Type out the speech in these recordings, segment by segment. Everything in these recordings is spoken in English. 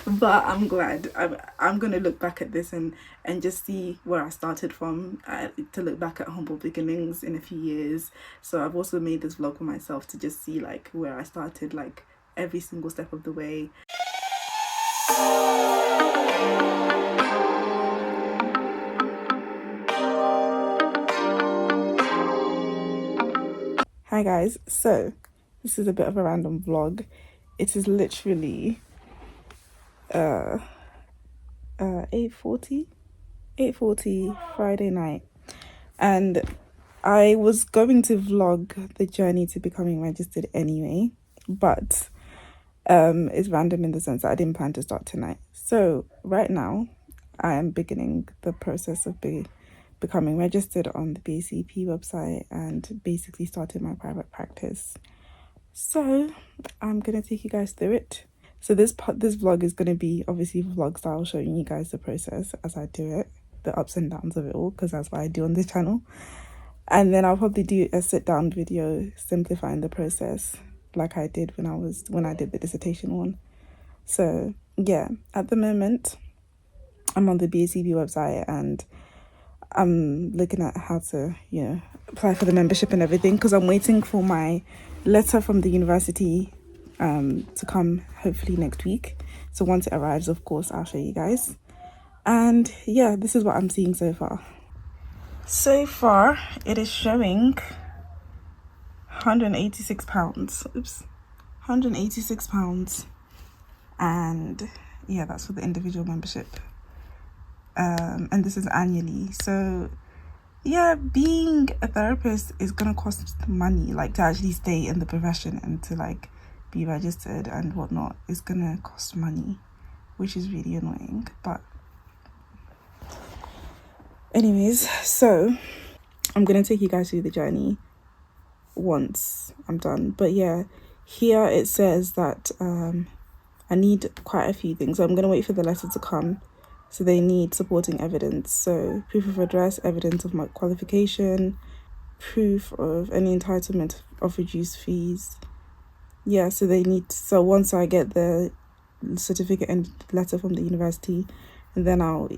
But I'm glad. I'm gonna look back at this and just see where I started from, to look back at humble beginnings in a few years. So I've also made this vlog for myself to just see like where I started, like every single step of the way. Hi guys, so this is a bit of a random vlog. It is literally 8:40 Friday night, and I was going to vlog the journey to becoming registered anyway, but it's random in the sense that I didn't plan to start tonight. So right now I am beginning the process of becoming registered on the BACP website and basically starting my private practice. So I'm gonna take you guys through it. So this vlog is gonna be obviously vlog style, showing you guys the process as I do it, the ups and downs of it all, because that's what I do on this channel. And then I'll probably do a sit down video simplifying the process, like I did when I did the dissertation one. So yeah, at the moment I'm on the BACP website and I'm looking at how to, apply for the membership and everything, because I'm waiting for my letter from the university to come hopefully next week. So once it arrives, of course, I'll show you guys. And yeah, this is what I'm seeing so far. So far, it is showing £186. Oops, £186. And yeah, that's for the individual membership. And this is annually. So yeah, being a therapist is gonna cost money, like to actually stay in the profession and to like be registered and whatnot is gonna cost money, which is really annoying. But anyways, so I'm gonna take you guys through the journey once I'm done. But yeah, here it says that I need quite a few things. So I'm gonna wait for the letter to come. So they need supporting evidence, so proof of address, evidence of my qualification, proof of any entitlement of reduced fees. Yeah, so they need, so once I get the certificate and letter from the university, and then I'll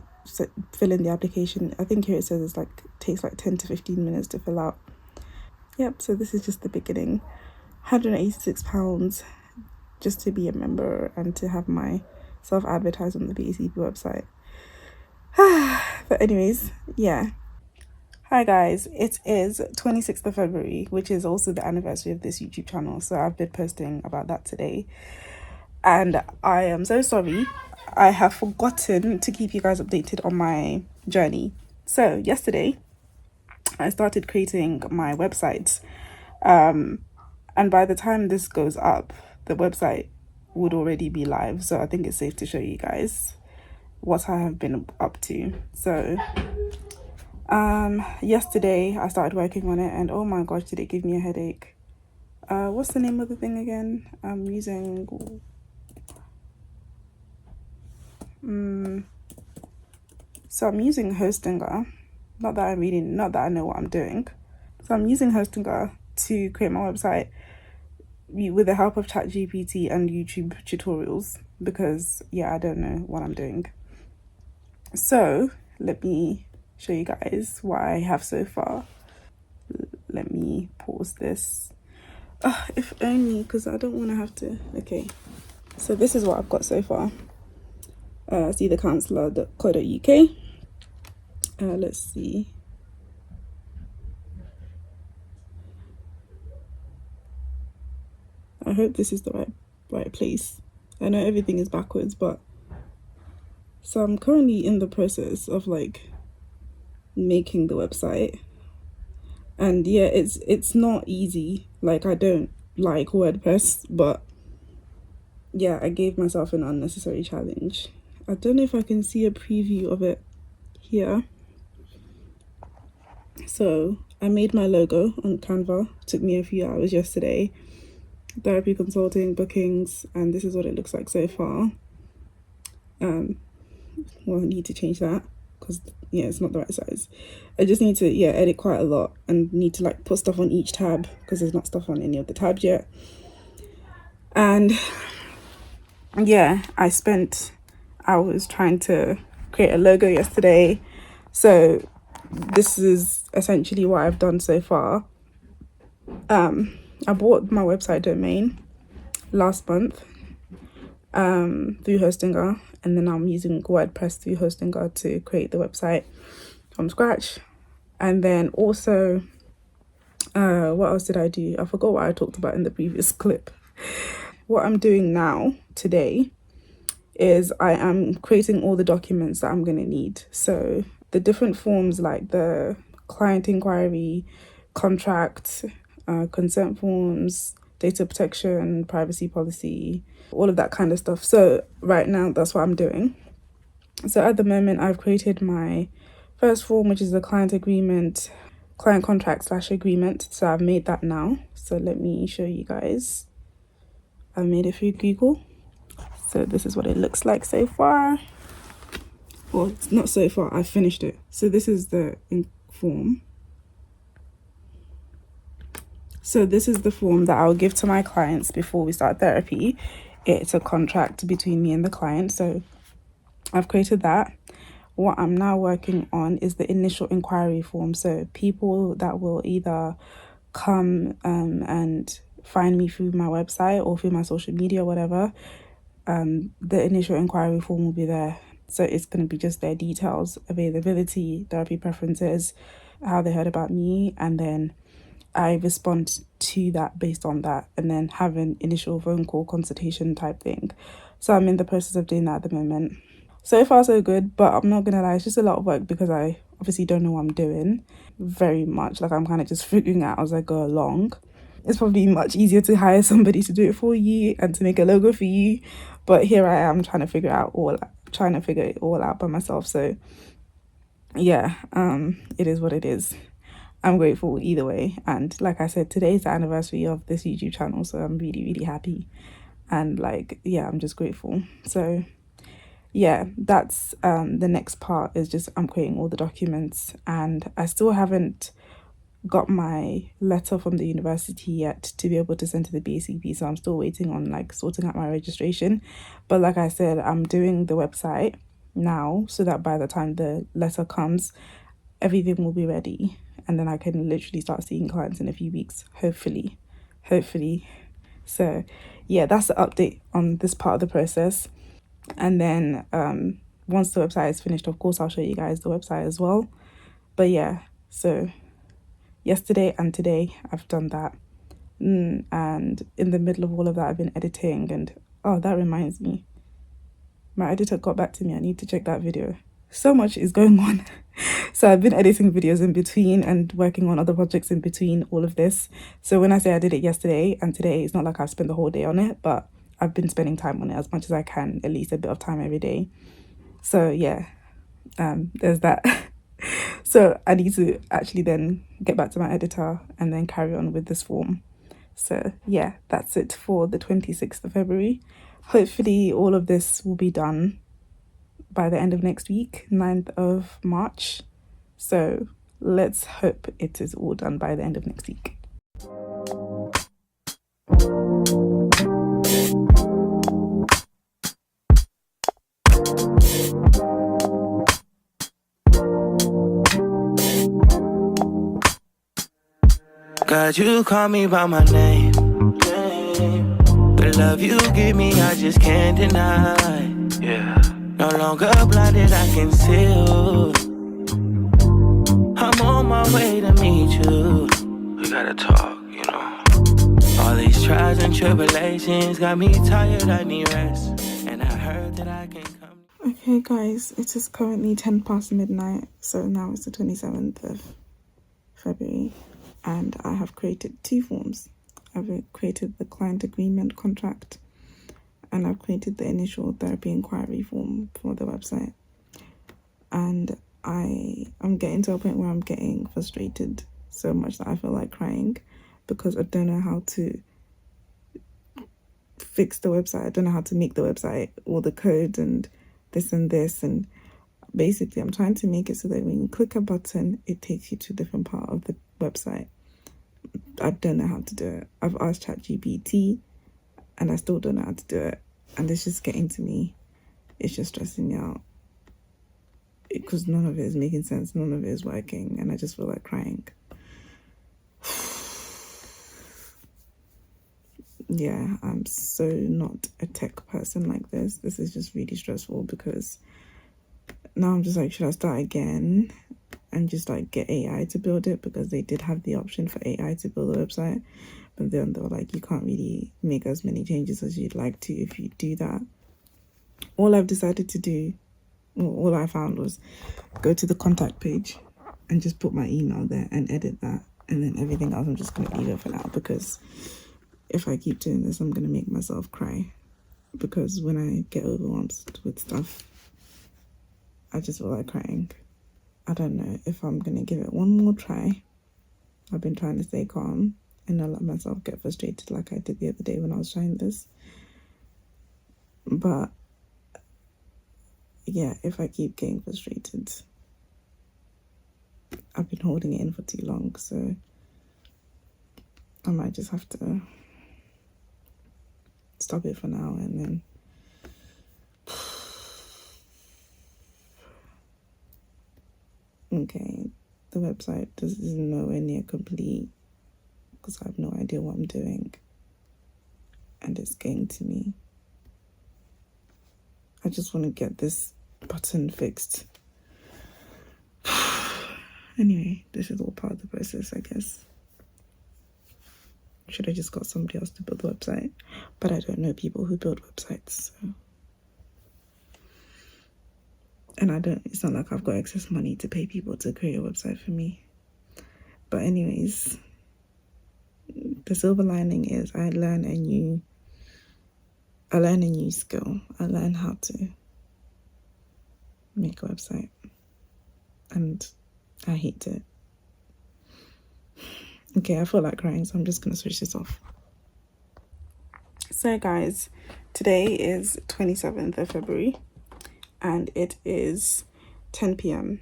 fill in the application. I think here it says it takes like 10 to 15 minutes to fill out. Yep, so this is just the beginning. £186 just to be a member and to have myself advertised on the BACP website. But anyways, yeah. Hi guys, it is 26th of February, which is also the anniversary of this YouTube channel. So I've been posting about that today. And I am so sorry. I have forgotten to keep you guys updated on my journey. So yesterday, I started creating my website. And by the time this goes up, the website would already be live. So I think it's safe to show you guys what I have been up to. So yesterday I started working on it, and oh my gosh, did it give me a headache. What's the name of the thing again? I'm using so I'm using Hostinger. Not that I know what I'm doing. So I'm using Hostinger to create my website with the help of ChatGPT and YouTube tutorials, because yeah, I don't know what I'm doing. So let me show you guys what I have so far. Let me pause this. If only, because I don't want to have to. Okay, so this is what I've got so far. See the counsellor.co.uk. Let's see. I hope this is the right place. I know everything is backwards, but so I'm currently in the process of like making the website, and yeah, it's not easy. Like, I don't like WordPress, but yeah, I gave myself an unnecessary challenge. I don't know if I can see a preview of it here. So I made my logo on Canva. It took me a few hours yesterday. Therapy consulting, bookings, and this is what it looks like so far. Well, I need to change that because yeah, it's not the right size. I just need to edit quite a lot and need to like put stuff on each tab because there's not stuff on any of the tabs yet. And yeah, I spent hours trying to create a logo yesterday. So this is essentially what I've done so far. I bought my website domain last month through Hostinger, and then I'm using WordPress through Hostinger to create the website from scratch. And then also, what else did I do? I forgot what I talked about in the previous clip. What I'm doing now today is I am creating all the documents that I'm going to need. So the different forms like the client inquiry, contract, consent forms, data protection, privacy policy, all of that kind of stuff. So right now, that's what I'm doing. So at the moment, I've created my first form, which is the client agreement, client contract / agreement. So I've made that now. So let me show you guys. I made it through Google. So this is what it looks like so far. Well, it's not so far, I finished it. So this is the form. So this is the form that I'll give to my clients before we start therapy. It's a contract between me and the client. So I've created that. What I'm now working on is the initial inquiry form. So people that will either come and find me through my website or through my social media or whatever, the initial inquiry form will be there. So it's going to be just their details, availability, therapy preferences, how they heard about me, and then I respond to that based on that, and then have an initial phone call consultation type thing. So I'm in the process of doing that at the moment. So far so good, but I'm not gonna lie, it's just a lot of work because I obviously don't know what I'm doing very much. Like I'm kind of just figuring out as I go along. It's probably much easier to hire somebody to do it for you and to make a logo for you, but here I am trying to figure it all out by myself. So yeah, it is what it is. I'm grateful either way, and like I said, today is the anniversary of this YouTube channel, so I'm really, really happy, and like, yeah, I'm just grateful. So yeah, that's the next part is just I'm creating all the documents, and I still haven't got my letter from the university yet to be able to send to the BACP, so I'm still waiting on like sorting out my registration. But like I said, I'm doing the website now so that by the time the letter comes, everything will be ready, and then I can literally start seeing clients in a few weeks, hopefully. So yeah, that's the update on this part of the process. And then once the website is finished, of course I'll show you guys the website as well. But yeah, so yesterday and today I've done that, and in the middle of all of that I've been editing. And oh, that reminds me, my editor got back to me. I need to check that video. So much is going on. So I've been editing videos in between and working on other projects in between all of this. So when I say I did it yesterday and today, it's not like I've spent the whole day on it, but I've been spending time on it as much as I can, at least a bit of time every day. So yeah, there's that. So I need to actually then get back to my editor and then carry on with this form. So yeah, that's it for the 26th of February. Hopefully all of this will be done by the end of next week, 9th of March. So let's hope it is all done by the end of next week. God, you call me by my name. The love you give me, I just can't deny. Yeah. No longer blinded, I can see you. I'm on my way to meet you. We gotta talk, you know. All these trials and tribulations got me tired, I need rest. And I heard that I can come. Okay guys, it is currently 10 past midnight, so now it's the 27th of February, and I have created 2 forms. I've created the client agreement contract, and I've created the initial therapy inquiry form for the website. And I'm getting to a point where I'm getting frustrated so much that I feel like crying, because I don't know how to fix the website. I don't know how to make the website, all the code and this, and basically I'm trying to make it so that when you click a button, it takes you to a different part of the website. I don't know how to do it. I've asked ChatGPT and I still don't know how to do it. and it's just getting to me. It's just stressing me out because none of it is making sense, none of it is working, and I just feel like crying. Yeah, I'm so not a tech person like this. This is just really stressful because now I'm just like, should I start again and just like get AI to build it? Because they did have the option for AI to build the website, but then they were like, you can't really make as many changes as you'd like to if you do that. All I've decided to do, all I found was go to the contact page and just put my email there and edit that, and then everything else I'm just going to leave it for now, because if I keep doing this, I'm going to make myself cry, because when I get overwhelmed with stuff, I just feel like crying. I don't know if I'm going to give it one more try. I've been trying to stay calm and not let myself get frustrated like I did the other day when I was trying this. But yeah, if I keep getting frustrated, I've been holding it in for too long, so I might just have to stop it for now and then okay, the website is nowhere near complete because I have no idea what I'm doing, and it's getting to me. I just want to get this button fixed. Anyway, this is all part of the process, I guess. Should have just got somebody else to build the website, but I don't know people who build websites, so. And it's not like I've got excess money to pay people to create a website for me. But anyways, the silver lining is I learn a new skill. I learn how to make a website, and I hate it. Okay, I feel like crying, so I'm just gonna switch this off. So guys, today is 27th of February and it is 10 p.m.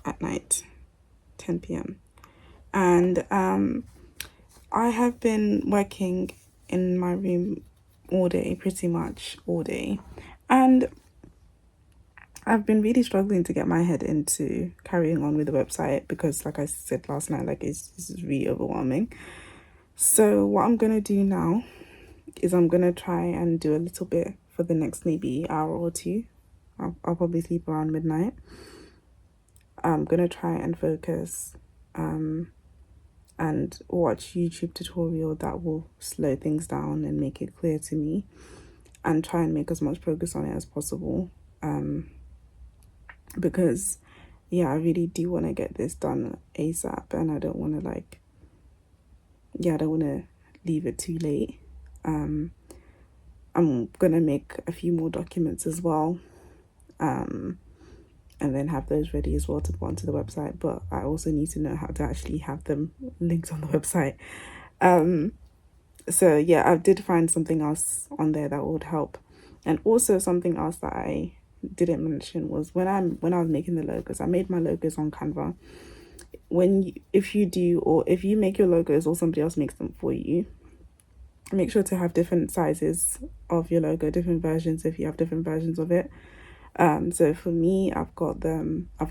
at night. 10 p.m. And I have been working in my room all day, pretty much all day, and I've been really struggling to get my head into carrying on with the website because, like I said last night, like it's really overwhelming. So what I'm gonna do now is I'm gonna try and do a little bit for the next maybe hour or two. I'll probably sleep around midnight. I'm gonna try and focus and watch YouTube tutorial that will slow things down and make it clear to me, and try and make as much progress on it as possible. Because yeah, I really do want to get this done ASAP, and I don't want to I don't want to leave it too late. I'm gonna make a few more documents as well, and then have those ready as well to put onto the website, but I also need to know how to actually have them linked on the website. So yeah, I did find something else on there that would help. And also something else that I didn't mention was when I was making the logos, I made my logos on Canva. If you make your logos or somebody else makes them for you, make sure to have different sizes of your logo, different versions if you have different versions of it. So for me, I've got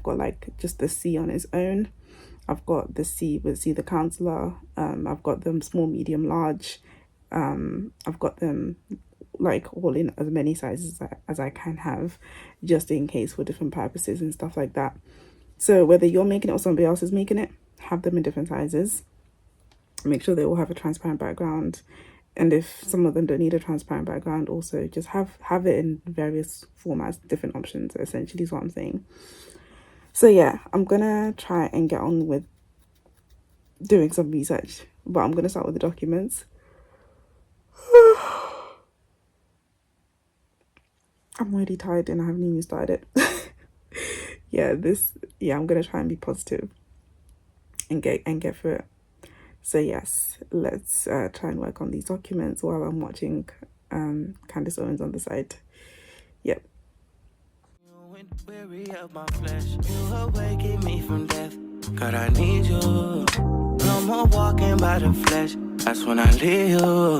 like just the C on its own. I've got the C with the Counsellor. I've got them small, medium, large. I've got them like all in as many sizes as I can have, just in case for different purposes and stuff like that. So whether you're making it or somebody else is making it, have them in different sizes. Make sure they all have a transparent background. And if some of them don't need a transparent background, also just have it in various formats, different options, essentially is what I'm saying. So yeah, I'm gonna try and get on with doing some research, but I'm gonna start with the documents. I'm already tired and I haven't even started it. I'm gonna try and be positive and get through it. So yes, let's try and work on these documents while I'm watching Candace Owens on the side. Yep. Weary of my flesh, you awaken me from death. God, I need you. No more walking by the flesh. That's when I leave you.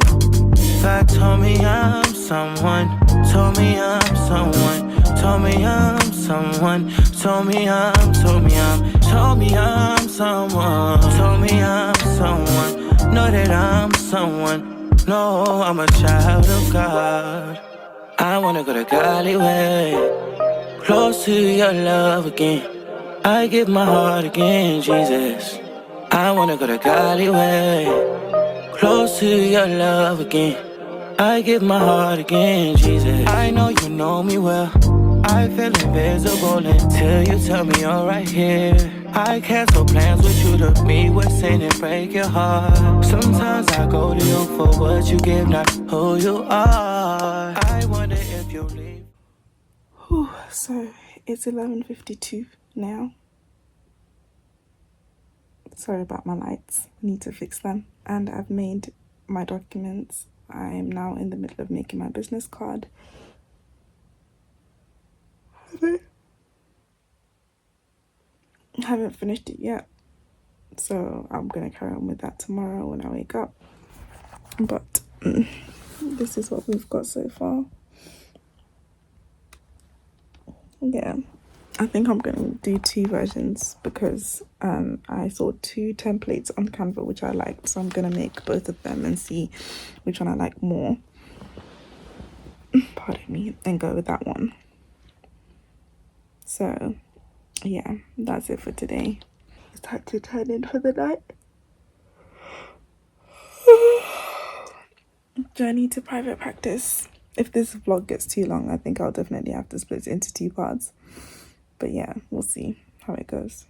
God told me I'm someone. Told me I'm someone. Told me I'm someone. Told me I'm someone. Told me I'm someone. Know that I'm someone. No, I'm a child of God. I wanna go to Golly way, close to your love again. I give my heart again, Jesus. I wanna go to Golly way, close to your love again. I give my heart again, Jesus. I know you know me well. I feel invisible until you tell me you're right here. I cancel plans with you to meet with sin and break your heart. Sometimes I go to you for what you give, not who you are. I wonder if you'll leave. Whew, so it's 11:52 now. Sorry about my lights. I need to fix them. And I've made my documents. I'm now in the middle of making my business card. I haven't finished it yet, so I'm gonna carry on with that tomorrow when I wake up. But this is what we've got so far. Yeah, I think I'm gonna do 2 versions because I saw 2 templates on Canva which I liked, so I'm gonna make both of them and see which one I like more. Pardon me, and go with that one. So yeah, that's it for today. It's time to turn in for the night. Journey to private practice. If this vlog gets too long, I think I'll definitely have to split it into 2 parts. But yeah, we'll see how it goes.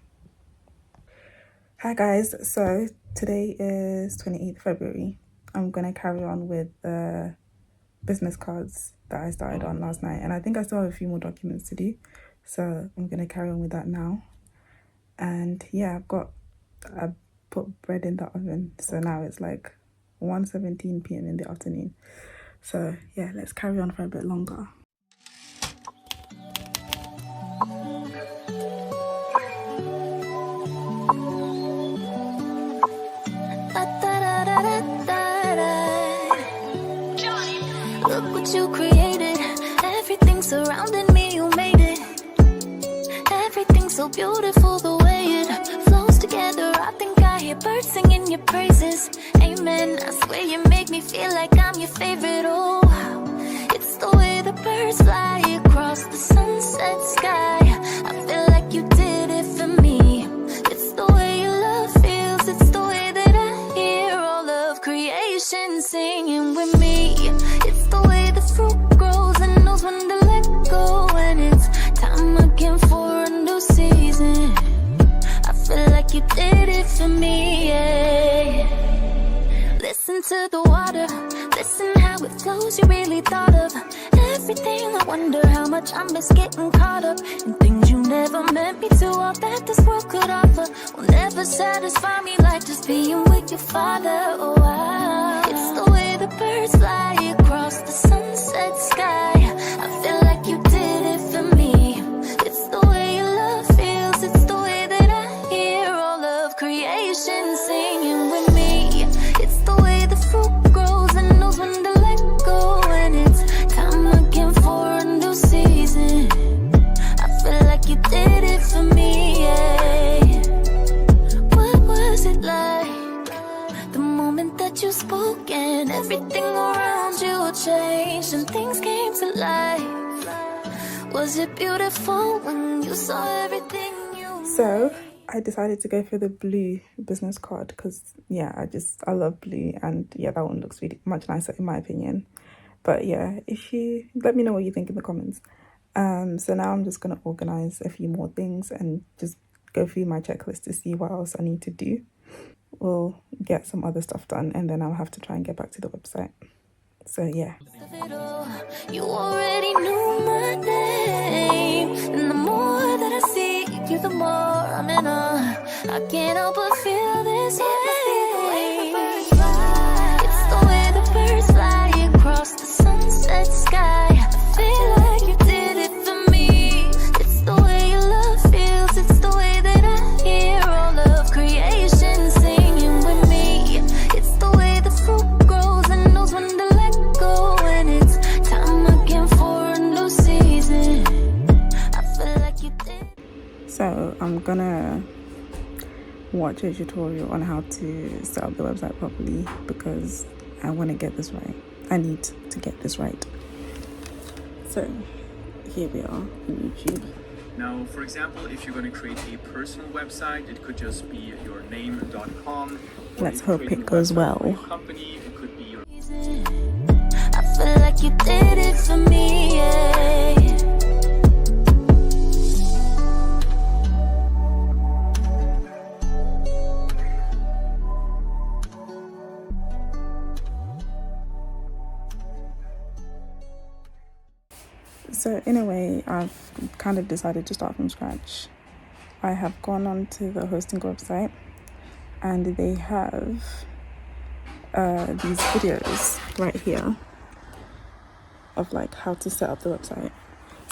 Hi guys, so today is 28th February. I'm gonna carry on with the business cards that I started on last night, and I think I still have a few more documents to do, so I'm gonna carry on with that now. And yeah, I put bread in the oven, so now it's like 1:17 p.m. in the afternoon. So yeah, let's carry on for a bit longer. Look what you created. Everything surrounding me, you made it. Everything so beautiful, the way it flows together. I think I hear birds singing your praises. Amen. I swear you make me feel like I'm your favorite. Oh, it's the way the birds fly across the sunset sky. I feel like you did it for me. It's the way your love feels. It's the way that I hear all of creation singing with me. It's the way the fruit grows and knows when to let go. And it's time again for a new season. I feel like you did it for me, yeah. Listen to the water, listen how it flows. You really thought of everything. I wonder how much I miss getting caught up in things you never meant me to. All that this world could offer will never satisfy me like just being with your father. Oh, wow. It's the way the birds fly across the sunset sky. I feel like you did it for me. It's the way your love feels. It's the way that I hear all of creation singing with me. It's the way the fruit grows and knows when to let go. And it's time again for a new season. I feel like you did it for me, yeah. What was it like? The moment that you spoke and everything around you changed and things came to life. Was it beautiful when you saw everything you... So I decided to go for the blue business card because yeah, I love blue, and yeah, that one looks really much nicer in my opinion. But yeah, if you let me know what you think in the comments. So now I'm just gonna organize a few more things and just go through my checklist to see what else I need to do. We'll get some other stuff done and then I'll have to try and get back to the website. So yeah. You already knew my name, and the more that I see you, the more I'm in awe. I can't help but feel this way. It's the way the birds fly across the sunset sky. I feel like you did it for me. It's the way your love feels. It's the way that I hear all of creation singing with me. It's the way the fruit grows and knows when to let go. And it's So I'm gonna watch a tutorial on how to set up the website properly because I want to get this right. I need to get this right. So here we are on YouTube. Now, for example, if you're going to create a personal website, it could just be your name.com. Let's hope it goes well. Company, it could be your... I feel like you did it for me, yeah. So in a way, I've kind of decided to start from scratch. I have gone onto the hosting website and they have these videos right here of like how to set up the website.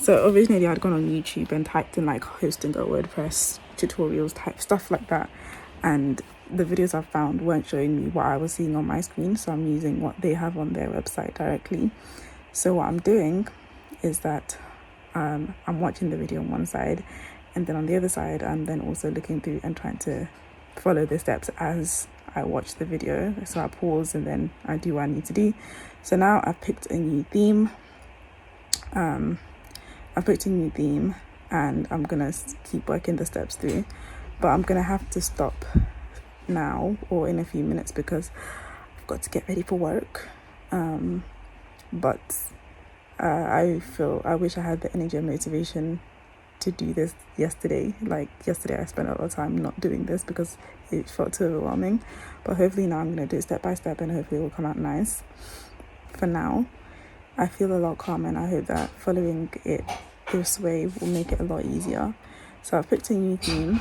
So originally I'd gone on YouTube and typed in like hosting a WordPress tutorials type stuff like that, and the videos I found weren't showing me what I was seeing on my screen, so I'm using what they have on their website directly. So what I'm doing is that I'm watching the video on one side, and then on the other side I'm then also looking through and trying to follow the steps as I watch the video. So I pause and then I do what I need to do. So now I've picked a new theme. and I'm gonna keep working the steps through, but I'm gonna have to stop now or in a few minutes because I've got to get ready for work. But I wish I had the energy and motivation to do this yesterday. Like yesterday I spent a lot of time not doing this because it felt too overwhelming, but hopefully now I'm going to do it step by step and hopefully it will come out nice. For now I feel a lot calmer and I hope that following it this way will make it a lot easier. So I've picked a new theme.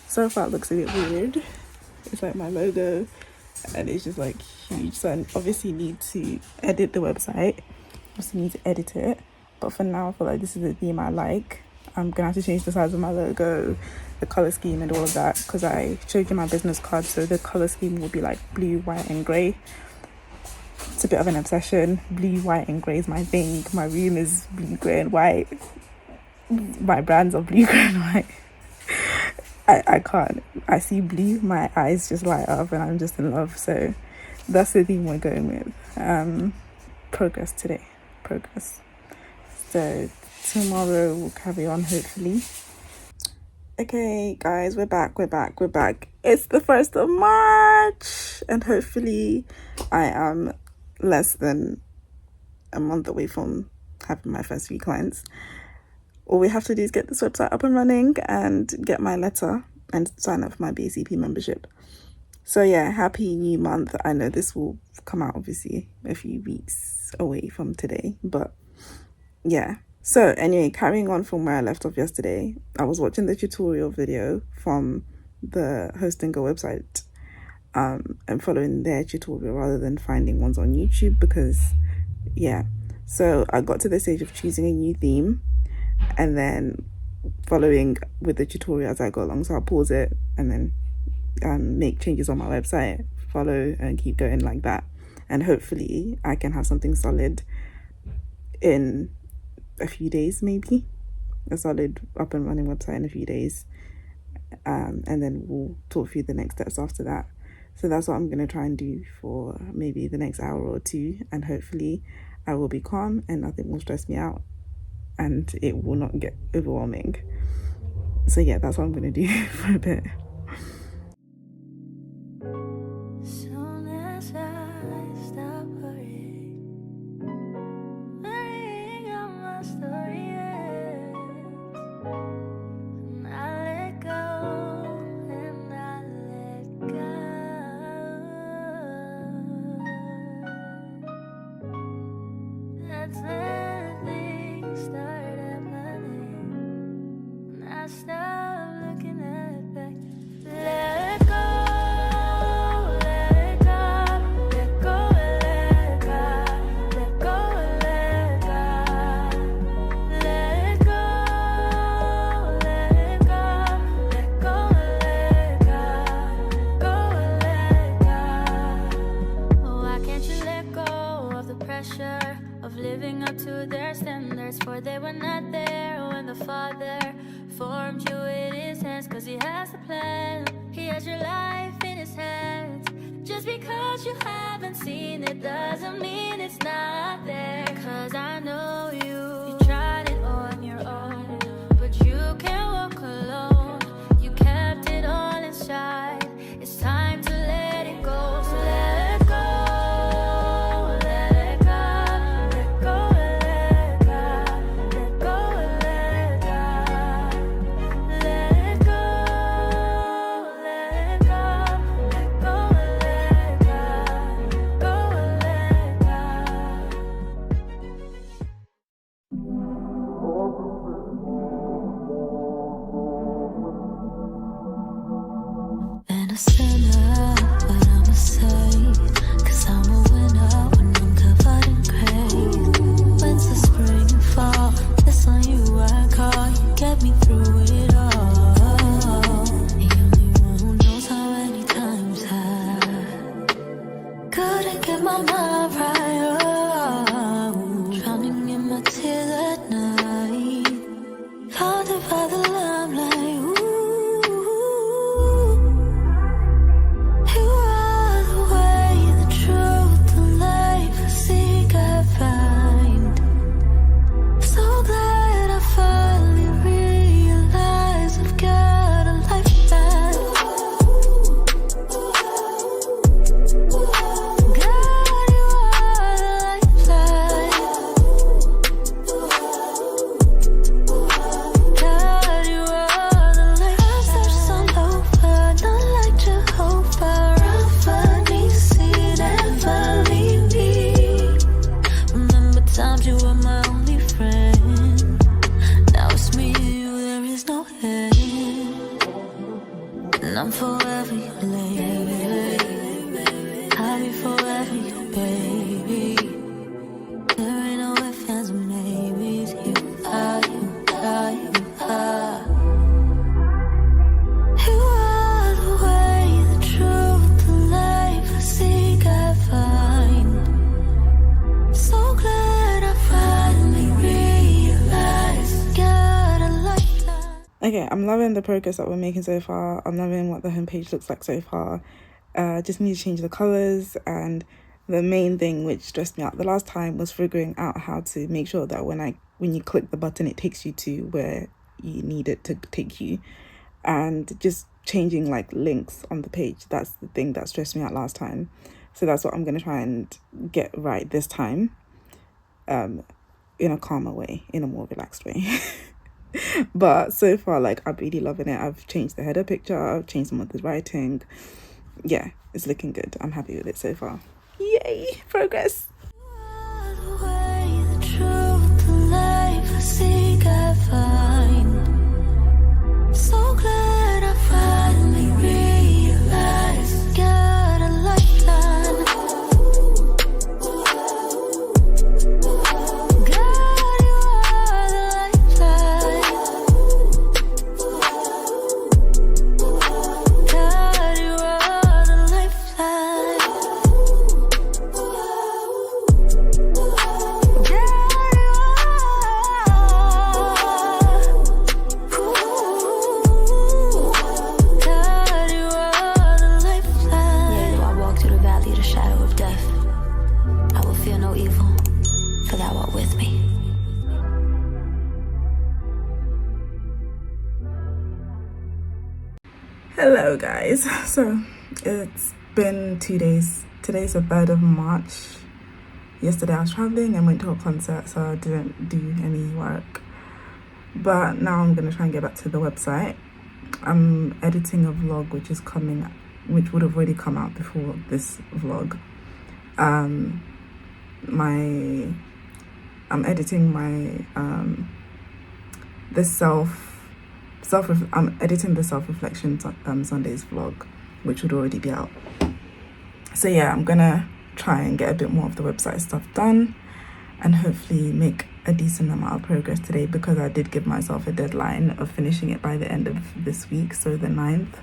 So far it looks a bit weird. It's like my logo and it's just like huge, so I obviously need to edit the website. Just need to edit it, but for now I feel like this is the theme I like. I'm gonna have to change the size of my logo, the color scheme and all of that, because I showed you my business card, so the color scheme will be like blue, white and grey. It's a bit of an obsession. Blue, white and grey is my thing. My room is blue, grey and white. My brands are blue, grey and white. I can't. I see blue, my eyes just light up and I'm just in love. So that's the theme we're going with. Progress today. Progress. So tomorrow we'll carry on, hopefully. Okay guys, we're back. It's the 1st of March and hopefully I am less than a month away from having my first few clients. All we have to do is get this website up and running and get my letter and sign up for my BCP membership. So yeah, happy new month. I know this will come out obviously a few weeks away from today, but yeah. So anyway, carrying on from where I left off yesterday, I was watching the tutorial video from the hosting a website and following their tutorial rather than finding ones on YouTube because yeah. So I got to the stage of choosing a new theme and then following with the tutorial as I go along. So I'll pause it and then make changes on my website, follow and keep going like that, and hopefully I can have something solid in a few days, maybe a solid up and running website in a few days, and then we'll talk through the next steps after that. So that's what I'm going to try and do for maybe the next hour or two, and hopefully I will be calm and nothing will stress me out and it will not get overwhelming. So yeah, that's what I'm going to do for a bit. Soon as I stop worrying on my story ends, and I let go, and I let go. That's when things start happening, and I stop looking at back. were not there when the Father formed you in his hands, cause he has a plan. He has your life in his hands. Just because you haven't seen it doesn't mean it's not there. Cause I know you tried it on your own, but you can't walk alone. You kept it all inside. It's time to let it go. So let it go. Let it go. Let go. Let go. Let go. Let go. Let it go. Let it go. Let go. And a sinner, but I'm a saint, cause I'm a winner when I'm covered in grace. Winter, spring, and fall, it's on you I call. You get me through it all. The only one who knows how many times I couldn't get my mind right. Oh, drowning in my tears at night, haunted by the limelight. I'm forever your lady. I'll be forever your baby. There ain't no ifs, ands, or maybes. You are, you are, you are. You are the way, the truth, the life I seek, I find. So glad I finally realized. Got a lifetime. Okay, I'm loving the progress that we're making so far. I'm loving what the homepage looks like so far. Just need to change the colors, and the main thing which stressed me out the last time was figuring out how to make sure that when you click the button it takes you to where you need it to take you, and just changing like links on the page. That's the thing that stressed me out last time. So that's what I'm going to try and get right this time, in a calmer way, in a more relaxed way. But so far, like, I'm really loving it. I've changed the header picture, I've changed some of the writing. Yeah, it's looking good. I'm happy with it so far. Yay, progress. The way, the truth, the life I seek, I find. So glad I finally realized. Got a lifeline. God, you are the lifeline. God, you are the lifeline. Hello guys, so it's been 2 days. Today's the 3rd of March. Yesterday I was traveling and went to a concert, so I didn't do any work, but now I'm gonna try and get back to the website. I'm editing a vlog which would have already come out before this vlog. I'm editing my I'm editing the self-reflection Sundays vlog, which would already be out. So yeah, I'm gonna try and get a bit more of the website stuff done and hopefully make a decent amount of progress today, because I did give myself a deadline of finishing it by the end of this week, so the 9th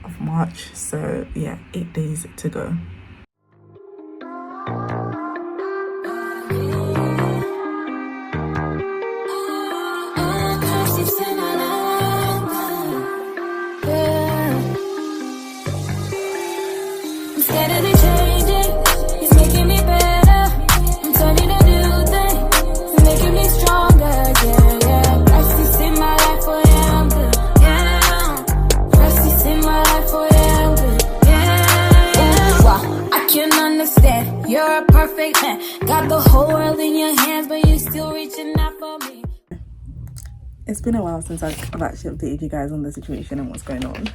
of March. So yeah, 8 days to go. It's been a while since I've actually updated you guys on the situation and what's going on.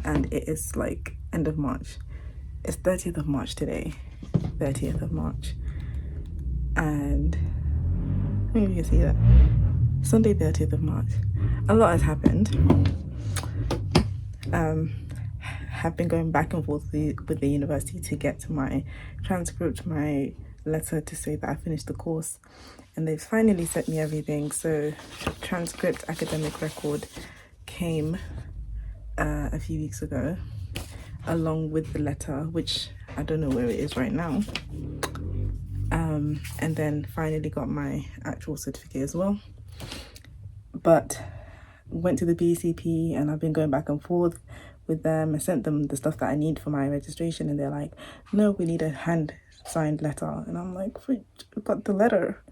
And it is like end of March. It's 30th of March today. 30th of March. And maybe you can see that. Sunday 30th of March. A lot has happened. Have been going back and forth with the university to get my transcript, my letter to say that I finished the course, and they've finally sent me everything. So transcript, academic record came a few weeks ago along with the letter, which I don't know where it is right now, and then finally got my actual certificate as well. But went to the BCP and I've been going back and forth with them. I sent them the stuff that I need for my registration and they're like, no, we need a hand signed letter. And I'm like, we got the letter.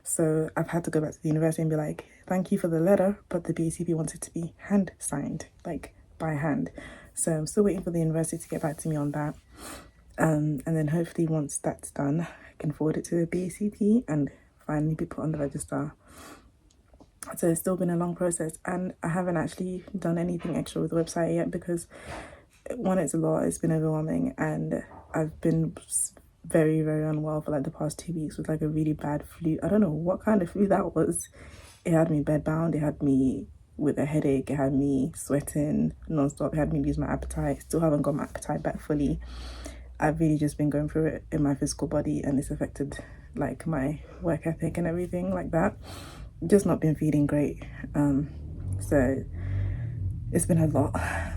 So I've had to go back to the university and be like, thank you for the letter, but the BCP wants it to be hand signed, like by hand. So I'm still waiting for the university to get back to me on that. And then hopefully once that's done, I can forward it to the BCP and finally be put on the register. So it's still been a long process, and I haven't actually done anything extra with the website yet because one, it's a lot, it's been overwhelming, and I've been very, very unwell for like the past 2 weeks with like a really bad flu. I don't know what kind of flu that was. It had me bedbound, it had me with a headache, it had me sweating non-stop, it had me lose my appetite. Still haven't got my appetite back fully. I've really just been going through it in my physical body, and it's affected like my work ethic and everything like that. Just not been feeling great. So it's been a lot,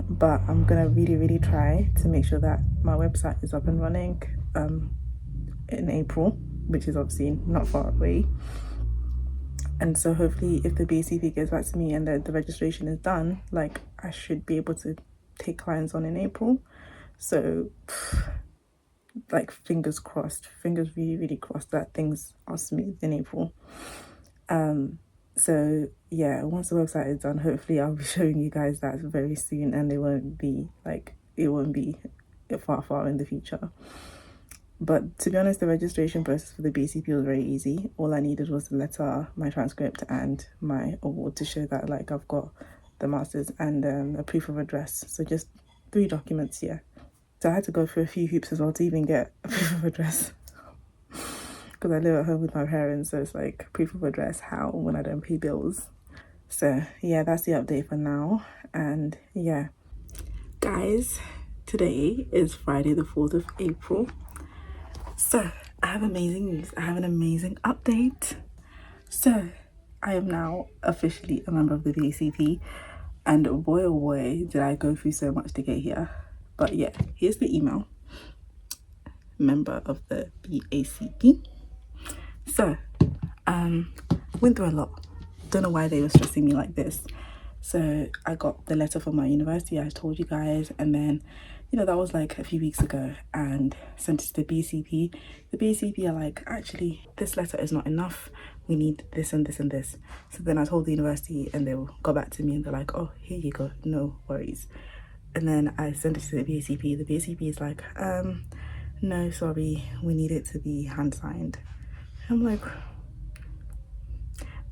but I'm gonna really try to make sure that my website is up and running in April, which is obviously not far away. And so hopefully if the BCP gets back to me and the registration is done, like I should be able to take clients on in April. So like fingers crossed, fingers really crossed that things are smooth in April. So yeah, once the website is done, hopefully I'll be showing you guys that very soon, and it won't be far in the future. But to be honest, the registration process for the BCP was very easy. All I needed was the letter, my transcript, and my award to show that like I've got the masters, and a proof of address. So just 3 documents, yeah. So I had to go through a few hoops as well to even get a proof of address. Because I live at home with my parents, so it's like proof of address, how, when I don't pay bills. So yeah, that's the update for now. And yeah, guys, today is Friday the 4th of April. So I have amazing news. I have an amazing update. So I am now officially a member of the BCP, and boy oh boy did I go through so much to get here. But yeah, here's the email. Member of the BACP. So went through a lot. Don't know why they were stressing me like this. So I got the letter from my university, I told you guys, and then that was like a few weeks ago, and sent it to the BCP. The BCP are like, actually this letter is not enough, we need this and this and this. So then I told the university and they got back to me and they're like, oh, here you go, no worries. And then I sent it to the BCP. The BCP is like, no, sorry, we need it to be hand signed. I'm like,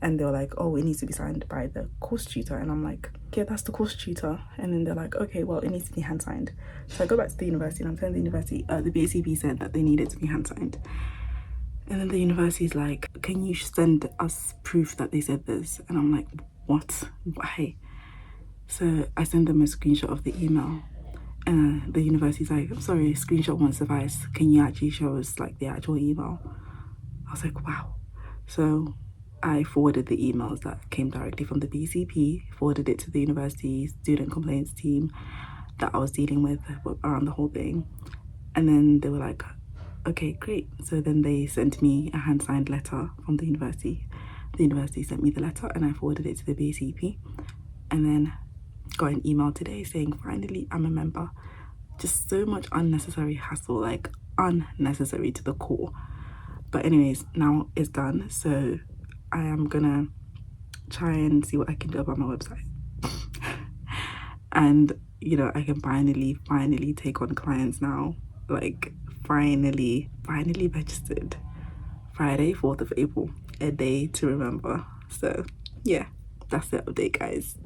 and they were like, oh, it needs to be signed by the course tutor. And I'm like, yeah, that's the course tutor. And then they're like, okay, well, it needs to be hand signed. So I go back to the university and I'm telling the university, the BCP said that they need it to be hand signed. And then the university is like, can you send us proof that they said this? And I'm like, what? Why? So I send them a screenshot of the email. The university's like, I'm sorry, screenshot won't suffice. Can you actually show us like the actual email? I was like, wow. So I forwarded the emails that came directly from the BCP, forwarded it to the university student complaints team that I was dealing with around the whole thing. And then they were like, okay, great. So then they sent me a hand-signed letter from the university. The university sent me the letter and I forwarded it to the BCP. And then got an email today saying, finally, I'm a member. Just so much unnecessary hassle, like unnecessary to the core. But anyways, now it's done. So I am gonna try and see what I can do about my website. And, I can finally take on clients now. Like, finally registered. Friday, 4th of April, a day to remember. So yeah, that's the update, guys.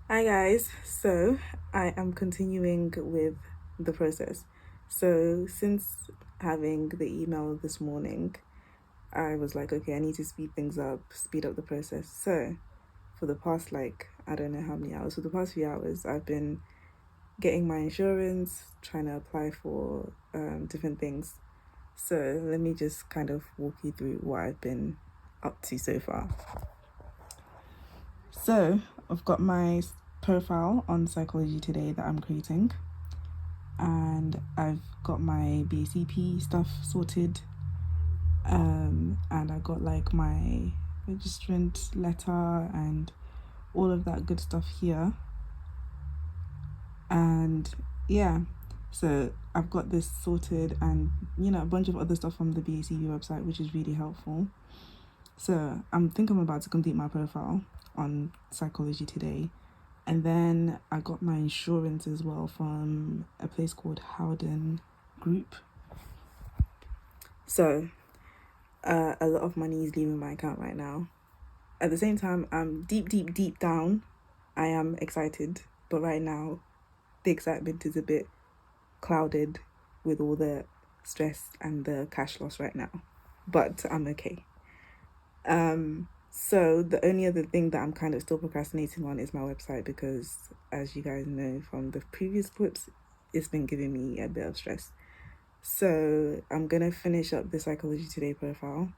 Hi guys, so I am continuing with the process. So since having the email this morning, I was like, okay, I need to speed things up, speed up the process. So for the past, like, I don't know how many hours, for the past few hours, I've been getting my insurance, trying to apply for different things. So let me just kind of walk you through what I've been up to so far. So I've got my profile on Psychology Today that I'm creating, and I've got my BACP stuff sorted, and I got like my registrant letter and all of that good stuff here. And yeah, so I've got this sorted, and a bunch of other stuff from the BACP website, which is really helpful. So I'm about to complete my profile on Psychology Today. And then I got my insurance as well from a place called Howden Group. So a lot of money is leaving my account right now. At the same time, I'm deep down, I am excited. But right now, the excitement is a bit clouded with all the stress and the cash loss right now. But I'm okay. So the only other thing that I'm kind of still procrastinating on is my website, because as you guys know from the previous clips, it's been giving me a bit of stress. So I'm gonna finish up the Psychology Today profile,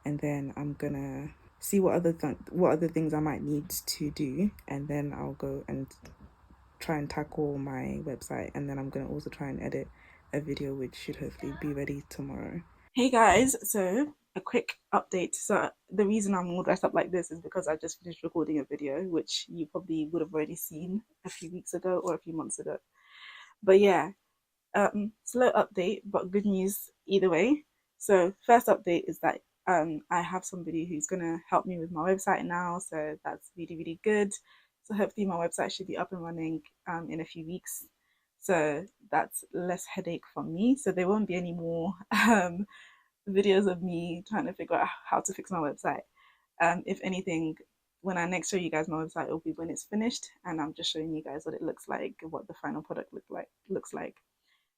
and then I'm gonna see what other things I might need to do, and then I'll go and try and tackle my website, and then I'm gonna also try and edit a video which should hopefully be ready tomorrow. Hey guys, so a quick update. So the reason I'm all dressed up like this is because I just finished recording a video, which you probably would have already seen a few weeks ago or a few months ago. But yeah, slow update, but good news either way. So first update is that I have somebody who's gonna help me with my website now, so that's really good. So hopefully my website should be up and running in a few weeks. So that's less headache for me. So there won't be any more videos of me trying to figure out how to fix my website. If anything, when I next show you guys my website, it'll be when it's finished, and I'm just showing you guys what it looks like, what the final product looks like.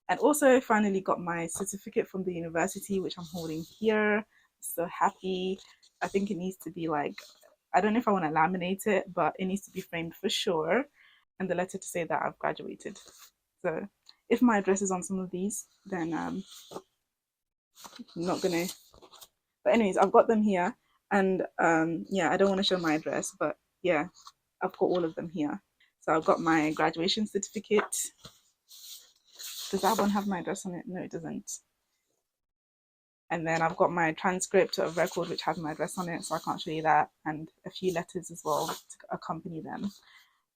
And also finally got my certificate from the university, which I'm holding here. So happy. I think it needs to be like, I don't know if I want to laminate it, but it needs to be framed for sure. And the letter to say that I've graduated. So if my address is on some of these, then I'm not gonna. But anyways, I've got them here, and yeah, I don't want to show my address, but yeah, I've got all of them here. So I've got my graduation certificate. Does that one have my address on it? No, it doesn't. And then I've got my transcript of record, which has my address on it, so I can't show you that, and a few letters as well to accompany them.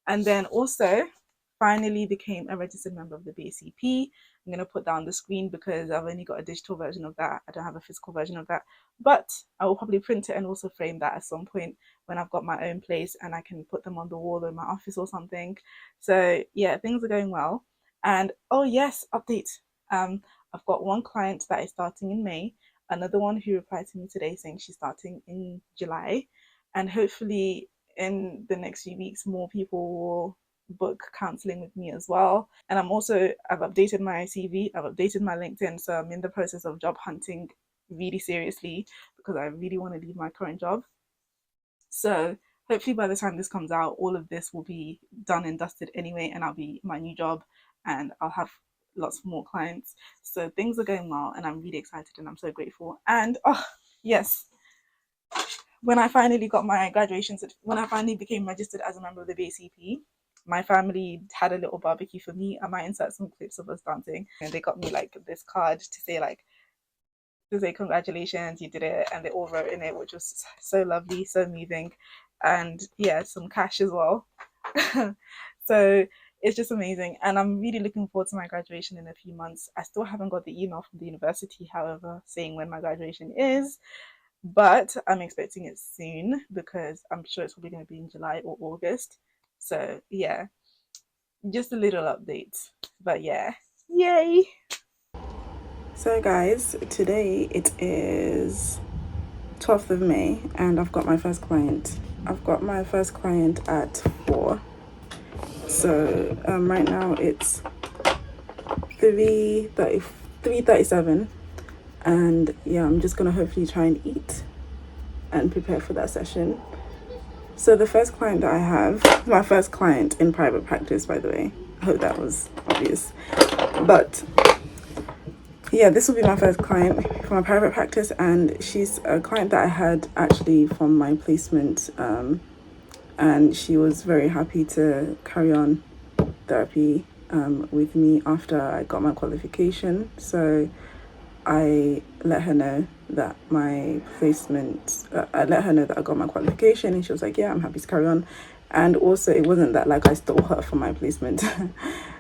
And then also finally became a registered member of the BACP. I'm going to put that on the screen because I've only got a digital version of that. I don't have a physical version of that, but I will probably print it and also frame that at some point when I've got my own place and I can put them on the wall in my office or something. So yeah, things are going well. And oh yes, update. I've got one client that is starting in May, another one who replied to me today saying she's starting in July, and hopefully in the next few weeks more people will book counseling with me as well. And I've updated my CV, I've updated my LinkedIn, so I'm in the process of job hunting really seriously because I really want to leave my current job. So hopefully by the time this comes out, all of this will be done and dusted anyway, and I'll be my new job and I'll have lots more clients. So things are going well, and I'm really excited and I'm so grateful. And oh yes, when I finally got my graduation, when I finally became registered as a member of the BACP, my family had a little barbecue for me. I might insert some clips of us dancing, and they got me like this card to say congratulations, you did it, and they all wrote in it, which was so lovely, so moving, and yeah, some cash as well. So it's just amazing, and I'm really looking forward to my graduation in a few months. I still haven't got the email from the university, however, saying when my graduation is, but I'm expecting it soon because I'm sure it's probably going to be in July or August. So yeah, just a little update, but yeah, yay. So guys, today it is 12th of May, and I've got my first client. I've got my first client at 4. So right now it's 3:37, and yeah, I'm just gonna hopefully try and eat and prepare for that session. So the first client that I have, my first client in private practice, by the way. I hope that was obvious. But yeah, this will be my first client for my private practice, and she's a client that I had actually from my placement, and she was very happy to carry on therapy with me after I got my qualification. So I let her know that I got my qualification, and she was like, yeah, I'm happy to carry on. And also, it wasn't that like I stole her from my placement.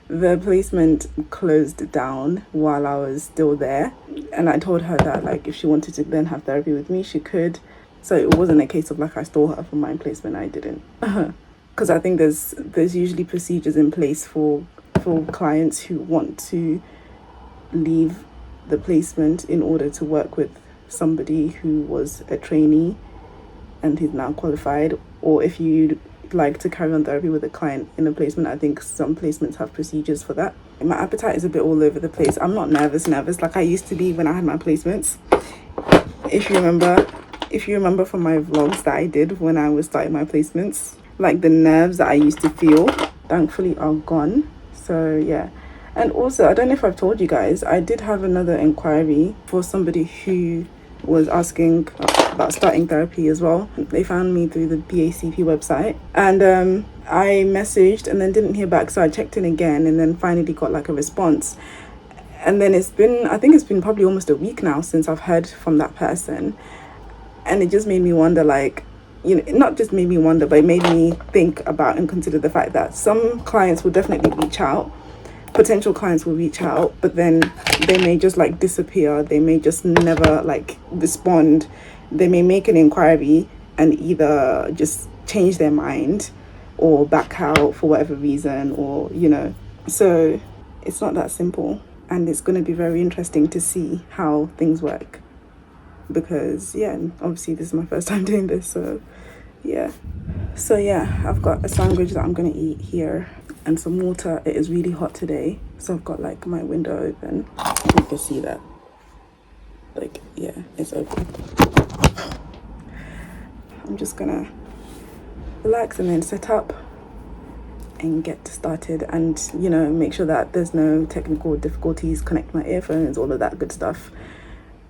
The placement closed down while I was still there, and I told her that like if she wanted to then have therapy with me, she could. So it wasn't a case of like I stole her from my placement. I didn't, because I think there's usually procedures in place for clients who want to leave the placement in order to work with somebody who was a trainee and who's now qualified, or if you'd like to carry on therapy with a client in a placement. I think some placements have procedures for that. My appetite is a bit all over the place. I'm not nervous like I used to be when I had my placements. If you remember from my vlogs that I did when I was starting my placements, like the nerves that I used to feel thankfully are gone. So yeah. And also, I don't know if I've told you guys, I did have another inquiry for somebody who was asking about starting therapy as well. They found me through the BACP website, and I messaged and then didn't hear back, so I checked in again and then finally got like a response. And then I think it's been probably almost a week now since I've heard from that person, and it just made me wonder, like, you know, not just made me wonder, but it made me think about and consider the fact that some clients will definitely reach out, potential clients will reach out, but then they may just like disappear. They may just never like respond. They may make an inquiry and either just change their mind or back out for whatever reason, or you know. So it's not that simple, and it's going to be very interesting to see how things work, because yeah, obviously this is my first time doing this. So yeah, I've got a sandwich that I'm going to eat here and some water. It is really hot today, so I've got like my window open. You can see that, like, yeah, it's open. I'm just gonna relax and then set up and get started, and you know, make sure that there's no technical difficulties, connect my earphones, all of that good stuff.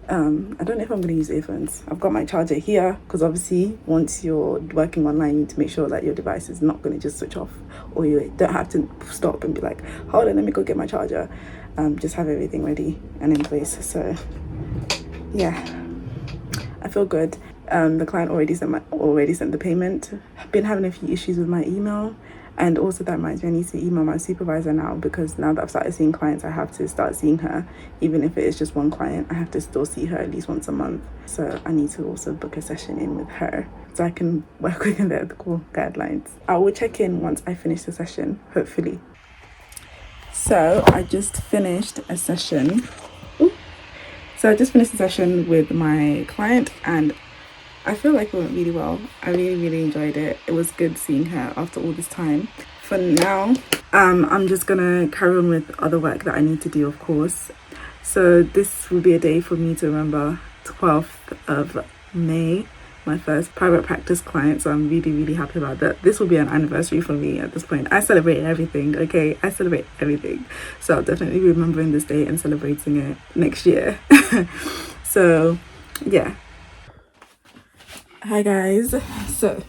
I don't know if I'm going to use earphones. I've got my charger here, because obviously once you're working online, you need to make sure that your device is not going to just switch off, or you don't have to stop and be like, hold on, let me go get my charger. Just have everything ready and in place. So yeah, I feel good. The client already sent the payment. I've been having a few issues with my email, and also that reminds me, I need to email my supervisor now, because now that I've started seeing clients, I have to start seeing her. Even if it is just one client, I have to still see her at least once a month. So I need to also book a session in with her so I can work within the ethical guidelines. I will check in once I finish the session, hopefully. So I just finished a session. With my client, and I feel like it went really well. I really enjoyed it. It was good seeing her after all this time. For now, I'm just gonna carry on with other work that I need to do, of course. So this will be a day for me to remember. 12th of May, my first private practice client. So I'm really happy about that. This will be an anniversary for me at this point. I celebrate everything, okay? I celebrate everything. So I'll definitely be remembering this day and celebrating it next year. So yeah. Hi guys, so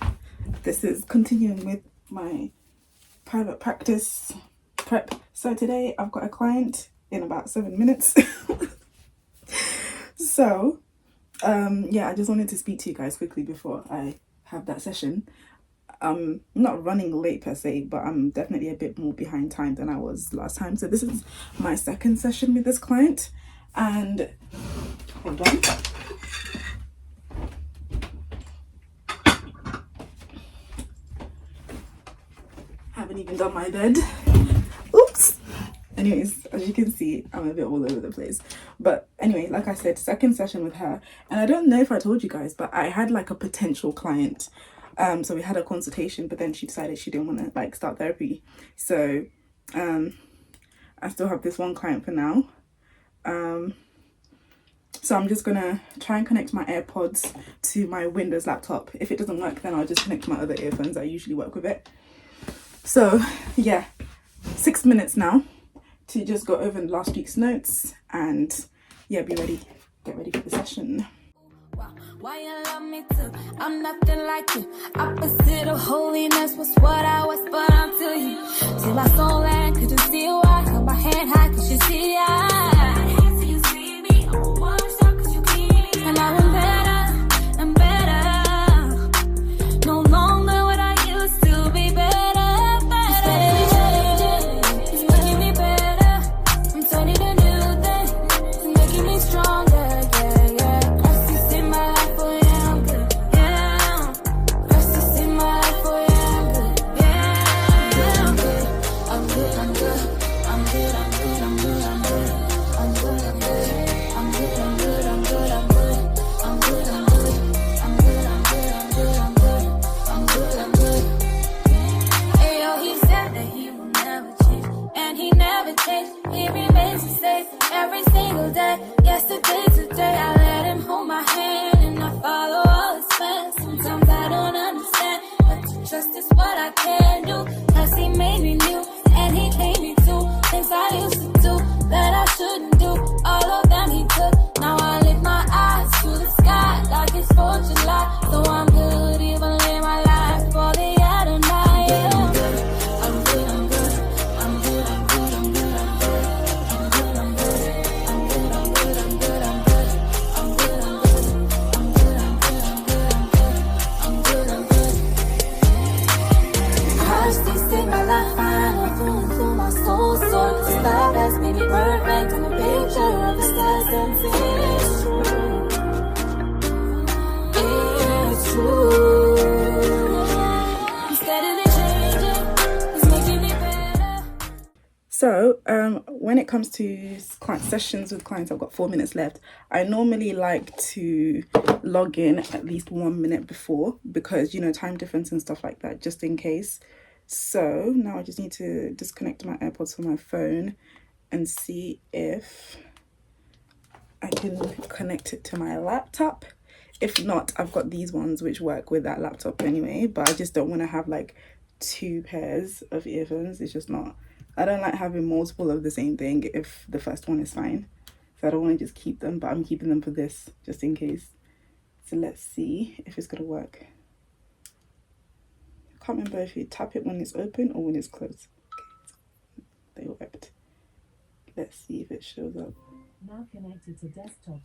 this is continuing with my private practice prep. So today I've got a client in about 7 minutes. So yeah, I just wanted to speak to you guys quickly before I have that session. I'm not running late per se, but I'm definitely a bit more behind time than I was last time. So this is my second session with this client, and hold on. Haven't even done my bed. Oops. Anyways, as you can see, I'm a bit all over the place. But anyway, like I said, second session with her. And I don't know if I told you guys, but I had like a potential client. So we had a consultation, but then she decided she didn't want to like start therapy. So I still have this one client for now. So I'm just gonna try and connect my AirPods to my Windows laptop. If it doesn't work, then I'll just connect my other earphones. I usually work with it. So yeah, 6 minutes now to just go over last week's notes and yeah, get ready for the session. Why you love me too? I'm nothing like you. Opposite of holiness was what I was, but I'm to you. Till my soul land, could you see why? Hold my hand high, could you see I? Till you see me, I wanna stop, could you keep me? And I am better and better. No longer what I used to be better, better. It's making me better. I'm turning a new thing. It's making me stronger, yeah, yeah. Christ is in my life, oh yeah, I'm good, yeah. Christ is in my life, oh yeah, I'm good, yeah. I'm good, I'm good, I'm good, I'm good, I'm good, I'm good, I'm good, I'm good, I'm good, I'm good, I'm good, I'm good, I'm good, I'm good, I'm good, I'm good, I'm good, I'm good, I'm good, I'm good. Ayo, he said that he will never change, and he never changed. He remains the same every single day. Yesterday, today, I let him hold my hand, and I follow all his plans. Sometimes I don't understand, but to trust is what I can do. Cause he made me new, and he made me do things I used to do that I shouldn't do. All of them he took. Now I lift my eyes to the sky like it's 4th of July. So I'm good, even live my life for the Adonai. Yeah. I'm good, I'm good, I'm good, I'm good, I'm good, I'm good, I'm good, I'm good, I'm good, I'm good, I'm good, I'm good, I'm good, I'm good, I'm good, I'm good, I'm good, I'm good. Christ is in my life, I know through and through my soul. So this love has made me perfect. I'm a picture of the stars and it's true. It's true. I'm steadily changing. It's making me better. So when it comes to client sessions with clients, I've got 4 minutes left. I normally like to log in at least 1 minute before because, you know, time difference and stuff like that, just in case. So now I just need to disconnect my AirPods from my phone and see if I can connect it to my laptop. If not, I've got these ones which work with that laptop anyway, but I just don't want to have like 2 pairs of earphones. It's just not, I don't like having multiple of the same thing if the first one is fine. So I don't want to just keep them, but I'm keeping them for this just in case. So let's see if it's gonna work. I can't remember if you tap it when it's open or when it's closed. Okay, they worked. Let's see if it shows up. Now connected to desktop.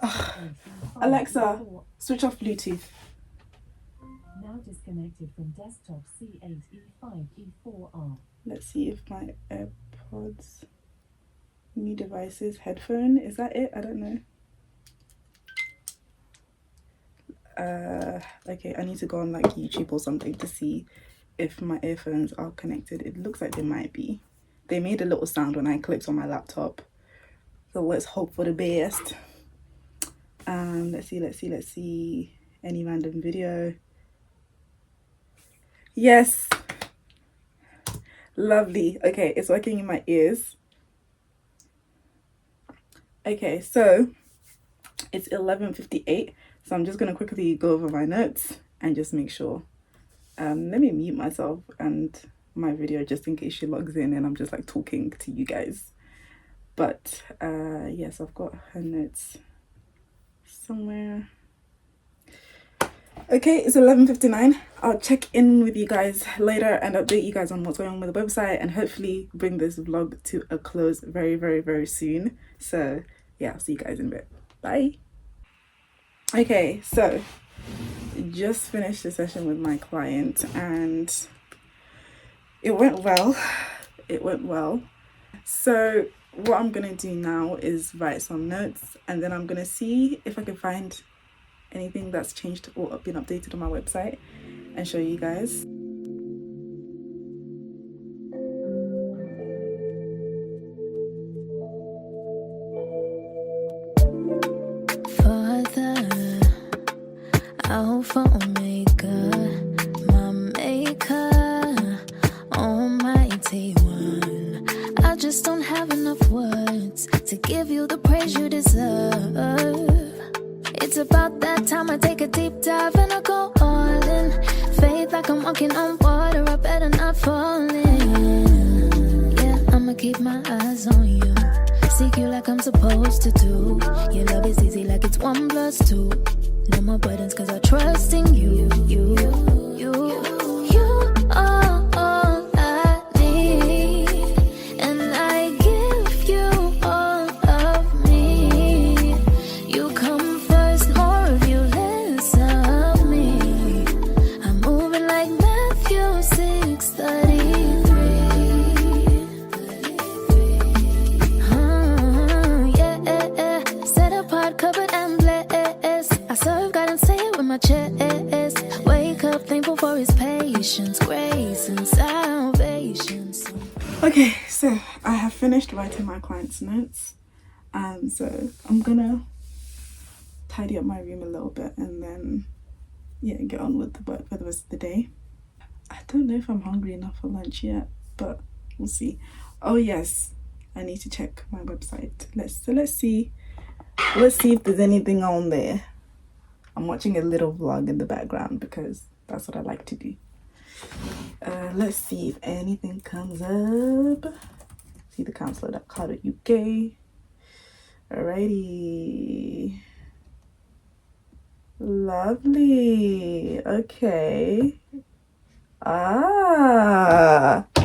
Alexa, switch off Bluetooth. Now disconnected from desktop C8E5E4R. Let's see if my AirPods, new devices, headphone, is that it? I don't know. Okay, I need to go on like YouTube or something to see if my earphones are connected. It looks like they might be. They made a little sound when I clicked on my laptop. So let's hope for the best. Let's see. Any random video. Yes. Lovely. Okay, it's working in my ears. Okay, so it's 11:58. So I'm just gonna quickly go over my notes and just make sure. Let me mute myself and my video just in case she logs in and I'm just like talking to you guys. But yes, I've got her notes somewhere. Okay, it's 11:59. I'll check in with you guys later and update you guys on what's going on with the website and hopefully bring this vlog to a close very, very, very soon. So yeah, I'll see you guys in a bit. Bye. Okay, so just finished the session with my client and it went well. So what I'm gonna do now is write some notes and then I'm gonna see if I can find anything that's changed or been updated on my website and show you guys. rain on water, I better not fall in. Yeah, I'ma keep my eyes on you. Seek you like I'm supposed to do. Your love is easy like it's 1 + 2. No more buttons cause I trust in you. You are all I need. And I give you all of me. You come first, more of you, less of me. I'm moving like Matthew 6:33. Yeah, set apart, covered and blessed. I serve God and say it with my chest. Wake up, thankful for his patience, grace and salvation. Okay, so I have finished writing my client's notes. So I'm gonna tidy up my room a little bit and then get on with the work for the rest of the day. I don't know if I'm hungry enough for lunch yet, but we'll see. Oh yes, I need to check my website. Let's see if there's anything on there. I'm watching a little vlog in the background because that's what I like to do. Let's see if anything comes up. See the counsellor.co.uk. Alrighty. Lovely. Okay.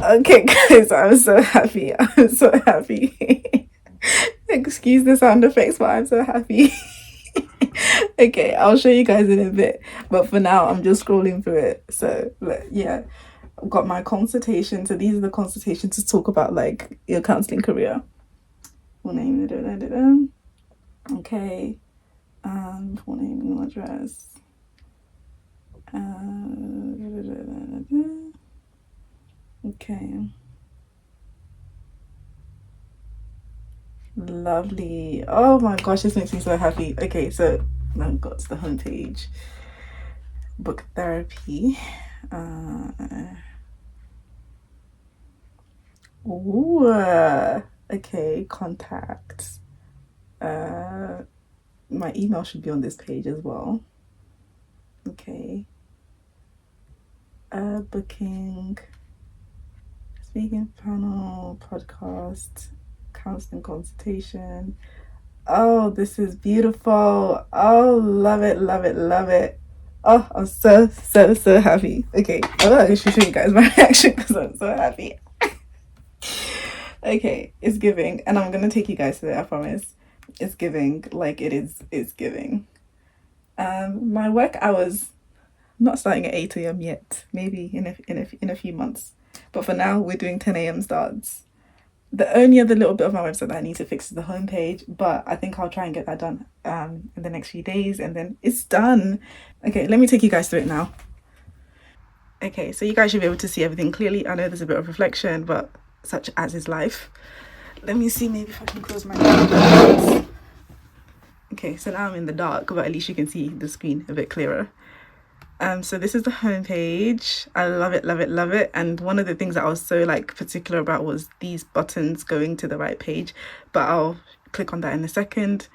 Okay, guys, I'm so happy. I'm so happy. Excuse the sound effects, but I'm so happy. Okay, I'll show you guys in a bit, but for now I'm just scrolling through it. So yeah, I've got my consultation. So these are the consultations to talk about like your counseling career. Full name, okay, full name, email address, okay, lovely. Oh my gosh, this makes me so happy. Okay, so now I've got to the homepage. Book therapy. Okay, contacts. My email should be on this page as well. Okay. Booking, speaking panel, podcast, counseling consultation. Oh, this is beautiful. Oh, love it, love it, love it. Oh, I'm so happy. Okay, I should show you guys my reaction because I'm so happy. Okay, it's giving, and I'm gonna take you guys to it, I promise. It's giving, like it's giving. My work hours, not starting at 8 a.m. yet, maybe in a few months, but for now we're doing 10 a.m. starts. The only other little bit of my website that I need to fix is the homepage, but I think I'll try and get that done in the next few days, and then it's done. Okay, let me take you guys through it now. Okay, so you guys should be able to see everything clearly. I know there's a bit of reflection, but such as is life. Let me see, maybe if I can close my eyes. Okay, so now I'm in the dark, but at least you can see the screen a bit clearer. So this is the homepage. I love it, love it, love it. And one of the things that I was so like particular about was these buttons going to the right page, but I'll click on that in a second.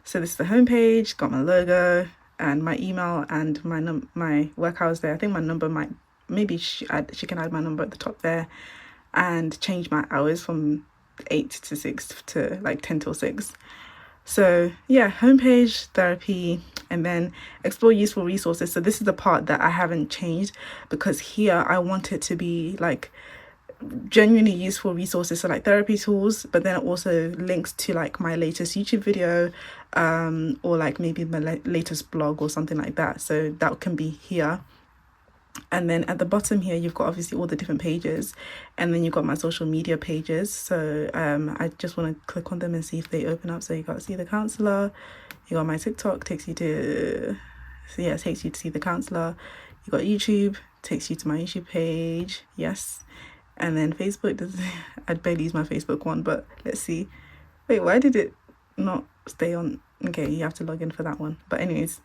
So this is the homepage, got my logo and my email and my work hours there. I think my number maybe she can add my number at the top there, and change my hours from 8 to 6 to like 10 till 6. So yeah, homepage, therapy, and then explore useful resources. So this is the part that I haven't changed, because here I want it to be like genuinely useful resources, so like therapy tools, but then it also links to like my latest YouTube video, or like maybe my latest blog or something like that. So that can be here. And then at the bottom here, you've got obviously all the different pages, and then you've got my social media pages. So I just want to click on them and see if they open up. So you got See the Counsellor, you got my TikTok, takes you to See the Counsellor. You got YouTube, takes you to my YouTube page, yes. And then Facebook, I'd barely use my Facebook one, but let's see. Wait, why did it not stay on? Okay, you have to log in for that one. But anyways,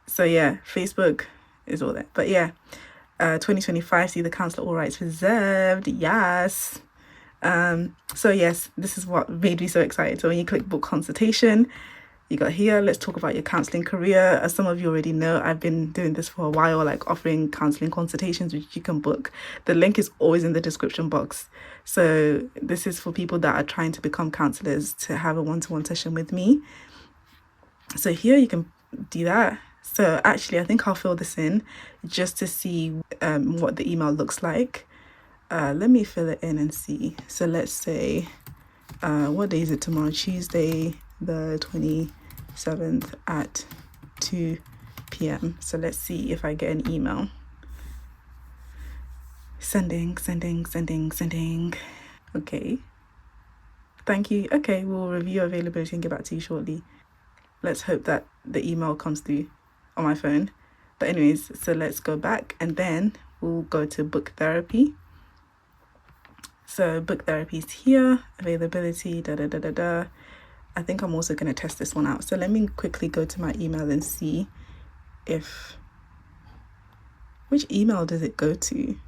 so yeah, Facebook is all that. But yeah, 2025, See the Counsellor, all rights reserved, yes. So yes, this is what made me so excited. So when you click book consultation, You got here, let's talk about your counselling career. As some of you already know, I've been doing this for a while, like offering counselling consultations which you can book. The link is always in the description box. So this is for people that are trying to become counsellors to have a one-to-one session with me. So here you can do that. So actually, I think I'll fill this in just to see what the email looks like. Let me fill it in and see. So let's say, what day is it tomorrow? Tuesday, the 27th at 2 p.m. So let's see if I get an email. Sending. Okay. Thank you. Okay, we'll review availability and get back to you shortly. Let's hope that the email comes through on my phone. But anyways, so let's go back and then we'll go to book therapy. So book therapy is here, availability, I think I'm also going to test this one out. So let me quickly go to my email and see which email does it go to?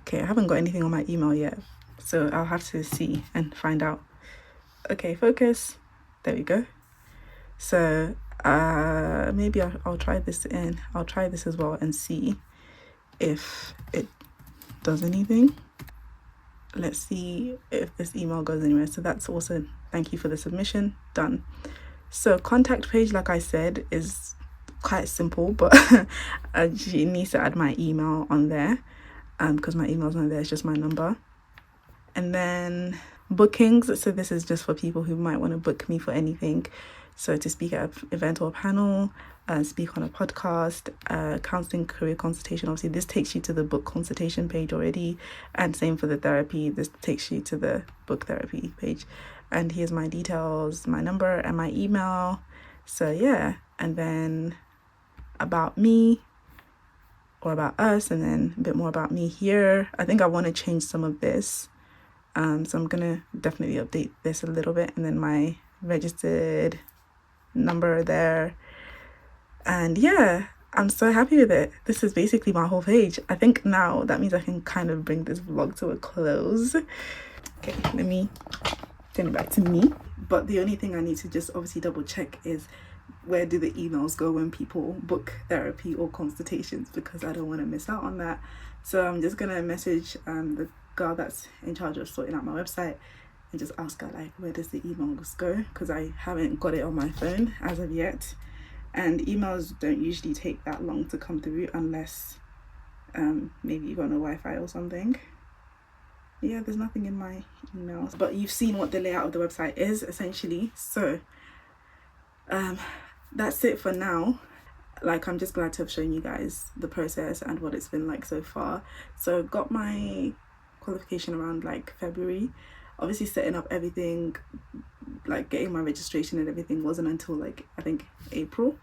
Okay, I haven't got anything on my email yet. So I'll have to see and find out. Okay, focus. There we go. So maybe I'll try this in. I'll try this as well and see if it does anything. Let's see if this email goes anywhere. So that's also, thank you for the submission, done. So contact page, like I said, is quite simple, but she needs to add my email on there because my email's not there, it's just my number. And then bookings, so this is just for people who might want to book me for anything. So to speak at an event or a panel, speak on a podcast, counselling career consultation. Obviously, this takes you to the book consultation page already. And same for the therapy. This takes you to the book therapy page. And here's my details, my number and my email. So yeah, and then about me or about us, and then a bit more about me here. I think I want to change some of this. So I'm going to definitely update this a little bit. And then my registered number there. And yeah, I'm so happy with it. This is basically my whole page. I think now that means I can kind of bring this vlog to a close. Okay, let me turn it back to me. But the only thing I need to just obviously double check is where do the emails go when people book therapy or consultations, because I don't want to miss out on that. So I'm just gonna message the girl that's in charge of sorting out my website and just ask her, like, where does the emails go, because I haven't got it on my phone as of yet. And emails don't usually take that long to come through unless maybe you've got no Wi-Fi or something. Yeah, there's nothing in my emails, but you've seen what the layout of the website is essentially. So that's it for now. Like, I'm just glad to have shown you guys the process and what it's been like so far. So got my qualification around like February. Obviously setting up everything, like getting my registration and everything wasn't until like I think April.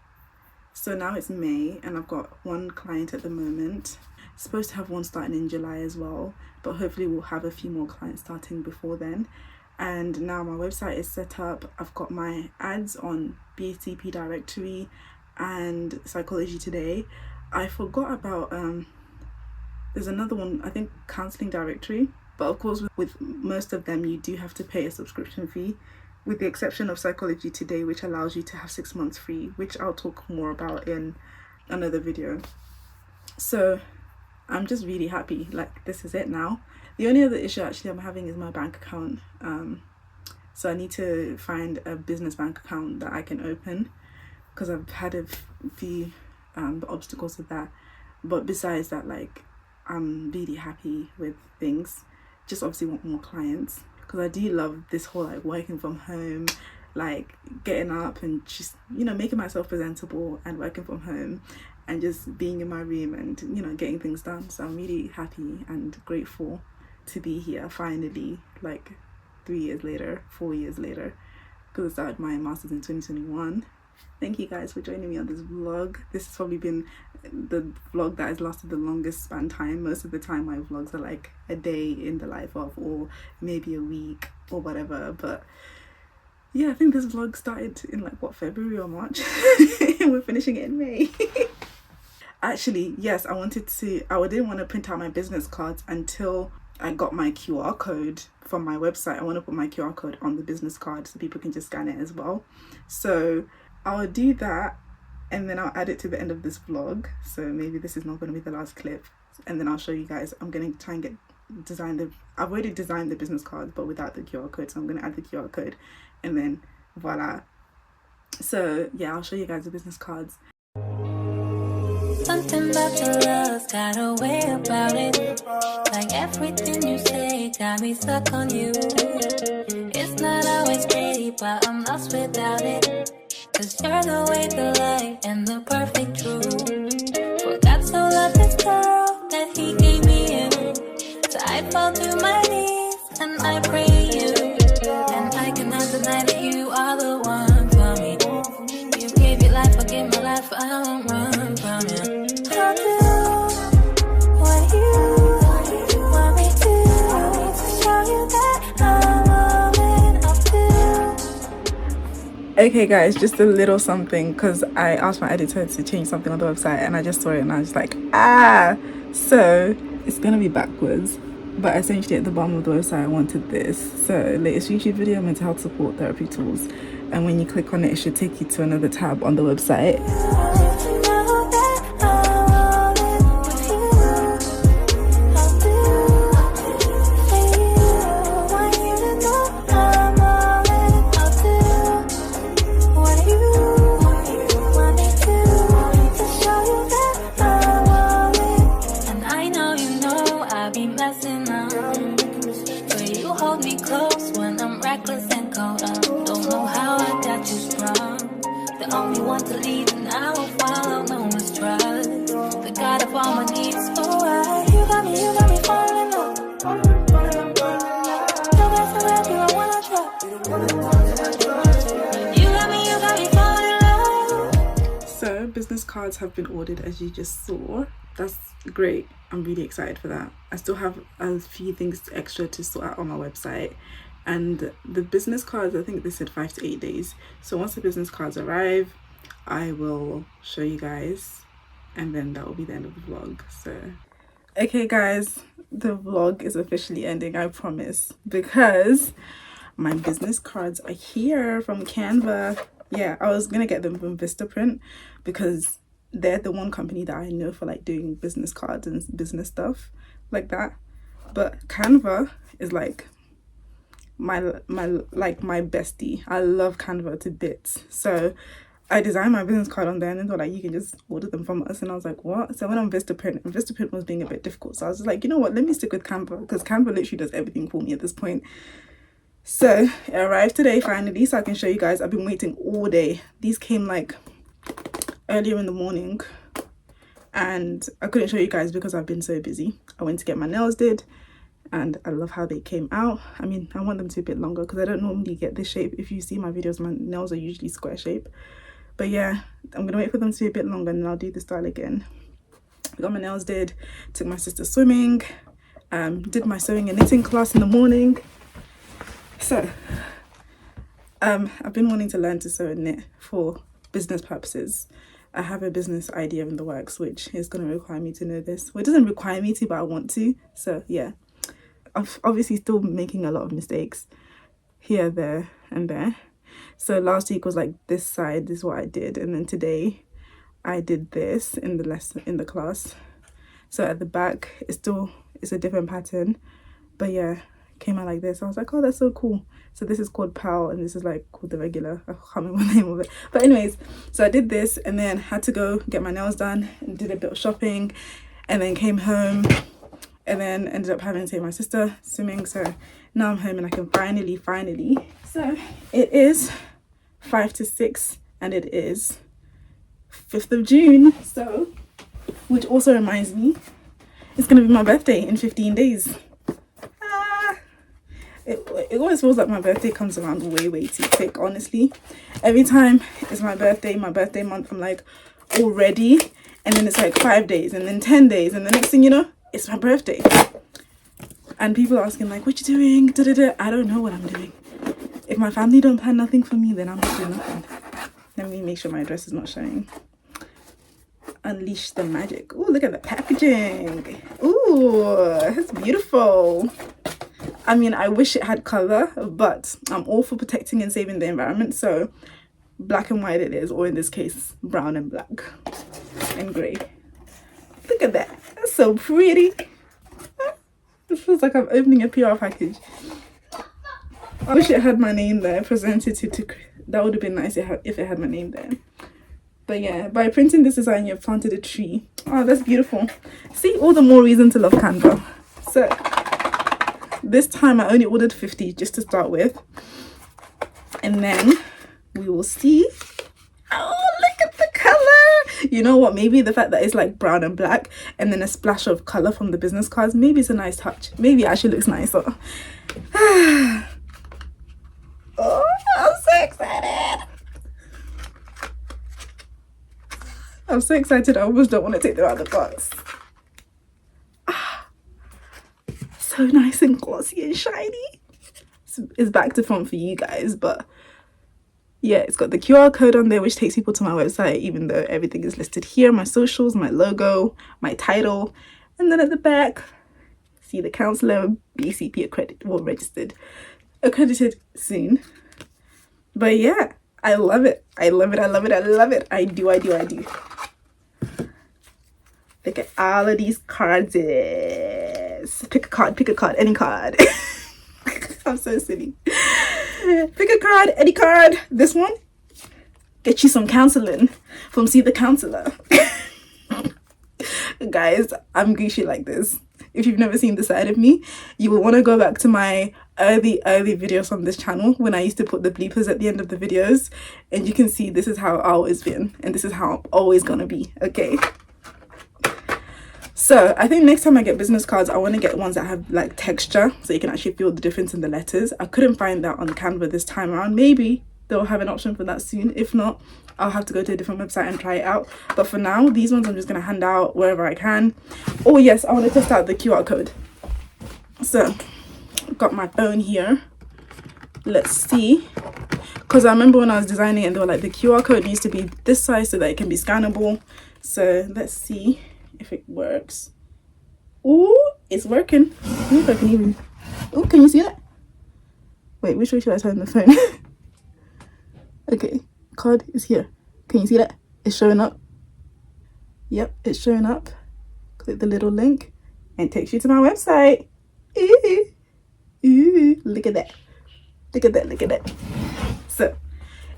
So now it's May and I've got one client at the moment. Supposed to have one starting in July as well, but hopefully we'll have a few more clients starting before then. And now my website is set up. I've got my ads on BCP directory and Psychology Today. I forgot about there's another one, I think counselling directory, but of course with most of them you do have to pay a subscription fee, with the exception of Psychology Today, which allows you to have 6 months free, which I'll talk more about in another video. So I'm just really happy, like this is it now. The only other issue actually I'm having is my bank account. So I need to find a business bank account that I can open, because I've had a few obstacles with that. But besides that, like, I'm really happy with things. Just obviously want more clients, because I do love this whole like working from home, like getting up and just, you know, making myself presentable and working from home and just being in my room and, you know, getting things done. So I'm really happy and grateful to be here finally, like 3 years later, 4 years later, because I started my master's in 2021. Thank you guys for joining me on this vlog. This has probably been the vlog that has lasted the longest span time. Most of the time my vlogs are like a day in the life of, or maybe a week or whatever. But yeah, I think this vlog started in like what, February or March and we're finishing it in May. Actually, yes, I didn't want to print out my business cards until I got my QR code from my website. I want to put my QR code on the business card so people can just scan it as well. So I'll do that, and then I'll add it to the end of this vlog. So maybe this is not going to be the last clip, and then I'll show you guys. I'm going to try and I've already designed the business cards, but without the QR code. So I'm going to add the QR code, and then voila. So yeah, I'll show you guys the business cards. Something about your love got a way about it. Like everything you say got me stuck on you. It's not always pretty, but I'm lost without it. Cause you're the way, the light, and the perfect truth. For God so loved this girl that he gave me you. So I fall to my knees and I pray you. And I cannot deny that you are the one for me. You gave your life, I gave my life, I won't run from you. I'll do what you want me to show you that I'm all in. I'll do. Okay guys, just a little something, because I asked my editor to change something on the website and I just saw it and I was like, so it's gonna be backwards, but essentially at the bottom of the website I wanted this. So latest YouTube video, mental health support, therapy tools, and when you click on it, it should take you to another tab on the website. So business cards have been ordered, as you just saw. That's great. I'm really excited for that. I still have a few things extra to sort out on my website, and the business cards, I think they said 5 to 8 days. So once the business cards arrive, I will show you guys, and then that will be the end of the vlog. So okay guys, the vlog is officially ending, I promise, because my business cards are here from Canva. Yeah, I was gonna get them from Vistaprint because they're the one company that I know for like doing business cards and business stuff like that, but Canva is like my bestie. I love Canva to bits. So I designed my business card on there, and then they're like, you can just order them from us. And I was like, what? So I went on Vistaprint, and Vistaprint was being a bit difficult. So I was just like, you know what? Let me stick with Canva, because Canva literally does everything for me at this point. So it arrived today finally, so I can show you guys. I've been waiting all day. These came like earlier in the morning, and I couldn't show you guys because I've been so busy. I went to get my nails did, and I love how they came out. I mean, I want them to be a bit longer because I don't normally get this shape. If you see my videos, my nails are usually square shape. But yeah, I'm gonna wait for them to be a bit longer, and then I'll do the style again. I got my nails did, took my sister swimming, did my sewing and knitting class in the morning. So I've been wanting to learn to sew and knit for business purposes. I have a business idea in the works, which is going to require me to know this. Well, it doesn't require me to, but I want to. So yeah, I'm obviously still making a lot of mistakes here, there and there. So last week was like this side, this is what I did, and then today I did this in the lesson, in the class. So at the back it's a different pattern, but yeah, came out like this. I was like, oh, that's so cool. So this is called Pal, and this is like called the regular. I can't remember the name of it, but anyways, so I did this and then had to go get my nails done and did a bit of shopping, and then came home and then ended up having to take my sister swimming. So now I'm home and I can finally so it is 5 to 6 and it is 5th of June. So, which also reminds me, it's gonna be my birthday in 15 days. It always feels like my birthday comes around way too quick, honestly. Every time it's my birthday month, I'm like all ready, and then it's like 5 days and then 10 days, and the next thing you know, it's my birthday. And people are asking like, what you doing? Da-da-da. I don't know what I'm doing. If my family don't plan nothing for me, then I'm just doing nothing. Let me make sure my address is not showing. unleash the magic. Oh, look at the packaging. Ooh, it's beautiful. I mean, I wish it had color, but I'm all for protecting and saving the environment, so black and white it is, or in this case, brown and black and grey. Look at that. That's so pretty. It feels like I'm opening a PR package. I wish it had my name there, presented to that would have been nice if it had my name there. But yeah, by printing this design, you've planted a tree. Oh, that's beautiful. See, all the more reason to love Canva. So this time I only ordered 50 just to start with, and then we will see. Oh, look at the color. You know what, maybe the fact that it's like brown and black and then a splash of color from the business cards, maybe it's a nice touch. Maybe it actually looks nicer. Oh, I'm so excited. I'm so excited, I almost don't want to take them out of the box. So nice and glossy and shiny. It's back to front for you guys, but yeah, it's got the QR code on there which takes people to my website, even though everything is listed here. My socials, my logo, my title, and then at the back, see the Counsellor, BCP accredited soon. But yeah, I love it. I love it. I love it. I love it. I do. Look at all of these cards. Pick a card, any card. I'm so silly. Pick a card, any card. This one, get you some counseling from See the Counsellor. Guys, I'm gooshy like this. If you've never seen the side of me, you will want to go back to my early videos on this channel when I used to put the bleepers at the end of the videos, and you can see this is how I've always been, and this is how I'm always gonna be. Okay, so I think next time I get business cards, I want to get ones that have like texture, so you can actually feel the difference in the letters. I couldn't find that on Canva this time around. Maybe they'll have an option for that soon. If not, I'll have to go to a different website and try it out. But for now, these ones I'm just going to hand out wherever I can. Oh yes, I want to test out the QR code. So I've got my phone here. Let's see. Because I remember when I was designing it, they were like, the QR code needs to be this size so that it can be scannable. So let's see if it works. Oh, it's working. I don't know if I can even... Oh, can you see that? Wait, which way should I turn the phone? Okay, card is here. Can you see that? It's showing up. Yep, it's showing up. Click the little link and it takes you to my website. Ooh, look at that. Look at that, look at that. So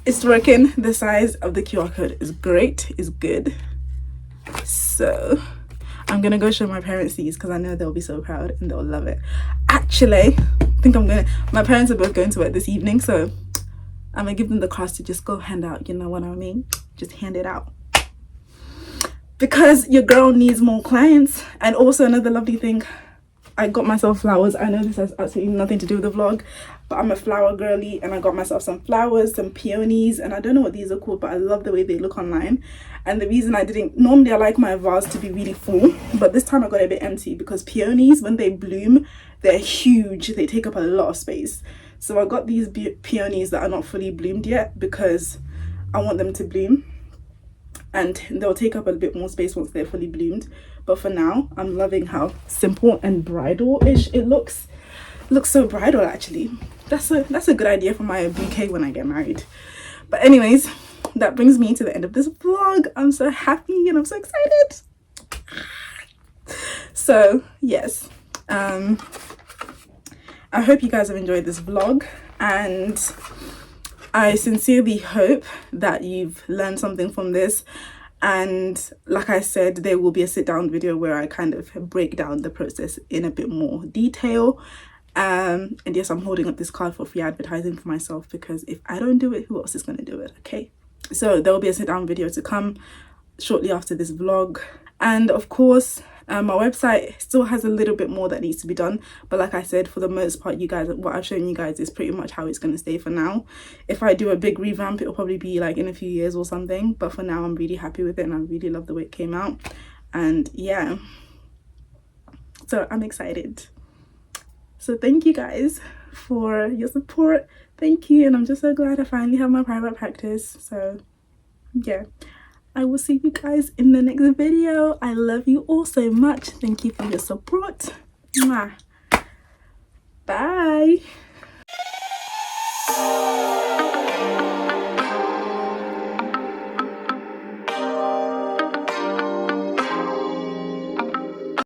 it's working. The size of the QR code is great, is good. So I'm gonna go show my parents these because I know they'll be so proud and they'll love it. Actually, I think my parents are both going to work this evening, so I'm gonna give them the cards to just go hand out, you know what I mean? Just hand it out. Because your girl needs more clients. And also another lovely thing, I got myself flowers. I know this has absolutely nothing to do with the vlog, but I'm a flower girly and I got myself some flowers, some peonies, and I don't know what these are called, but I love the way they look online. And the reason I didn't, normally I like my vase to be really full, but this time I got it a bit empty because peonies, when they bloom, they're huge. They take up a lot of space. So I got these peonies that are not fully bloomed yet because I want them to bloom. And they'll take up a bit more space once they're fully bloomed. But for now, I'm loving how simple and bridal-ish it looks. It looks so bridal, actually. That's a good idea for my bouquet when I get married. But anyways, that brings me to the end of this vlog. I'm so happy and I'm so excited. So, yes. I hope you guys have enjoyed this vlog. And I sincerely hope that you've learned something from this. And like I said, there will be a sit down video where I kind of break down the process in a bit more detail. And yes, I'm holding up this card for free advertising for myself because if I don't do it, who else is going to do it? Okay. So there will be a sit down video to come shortly after this vlog. And of course, my website still has a little bit more that needs to be done, but like I said, for the most part, you guys, what I've shown you guys is pretty much how it's going to stay for now. If I do a big revamp, it'll probably be like in a few years or something, but for now I'm really happy with it and I really love the way it came out. And yeah, so I'm excited. So thank you guys for your support. Thank you, and I'm just so glad I finally have my private practice. So yeah, I will see you guys in the next video. I love you all so much. Thank you for your support. Mwah. Bye.